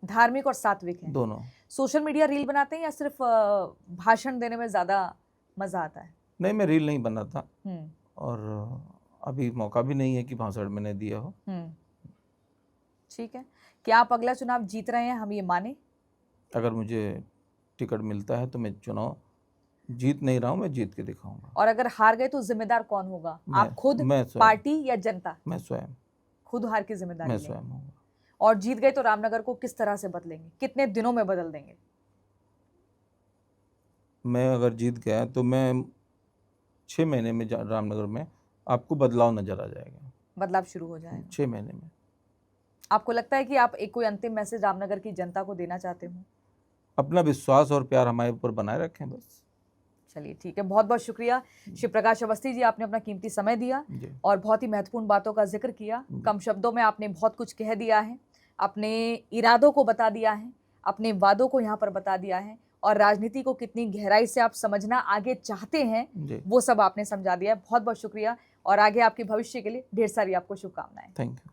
धार्मिक और सात्विक हैं दोनों। सोशल मीडिया रील बनाते हैं या सिर्फ भाषण देने में ज्यादा मजा आता है? नहीं, मैं रील नहीं बनाता और अभी मौका भी नहीं है कि भाषण मैंने दिया हो। ठीक है। क्या आप अगला चुनाव जीत रहे हैं, हम ये माने? अगर मुझे टिकट मिलता है तो मैं चुनाव जीत नहीं रहा हूँ, मैं जीत के दिखाऊंगा। और अगर हार गए तो जिम्मेदार कौन होगा? आप खुद, पार्टी या जनता? मैं स्वयं। खुद हार की जिम्मेदारी मैं स्वयं हूँ। और जीत गए तो रामनगर को किस तरह से बदलेंगे, कितने दिनों में बदल देंगे? मैं अगर जीत गया तो मैं 6 महीने में रामनगर में आपको बदलाव नजर आ जाएगा। बदलाव शुरू हो जाएगा 6 महीने में। आपको लगता है कि आप एक कोई अंतिम मैसेज रामनगर की जनता को देना चाहते हो? अपना विश्वास और प्यार हमारे ऊपर बनाए रखें बस। चलिए ठीक है, बहुत बहुत शुक्रिया शिव प्रकाश अवस्थी जी, आपने अपना कीमती समय दिया और बहुत ही महत्वपूर्ण बातों का जिक्र किया। कम शब्दों में आपने बहुत कुछ कह दिया है, अपने इरादों को बता दिया है, अपने वादों को यहाँ पर बता दिया है और राजनीति को कितनी गहराई से आप समझना आगे चाहते हैं वो सब आपने समझा दिया है। बहुत बहुत शुक्रिया और आगे आपके भविष्य के लिए ढेर सारी आपको शुभकामनाएं। Thank you.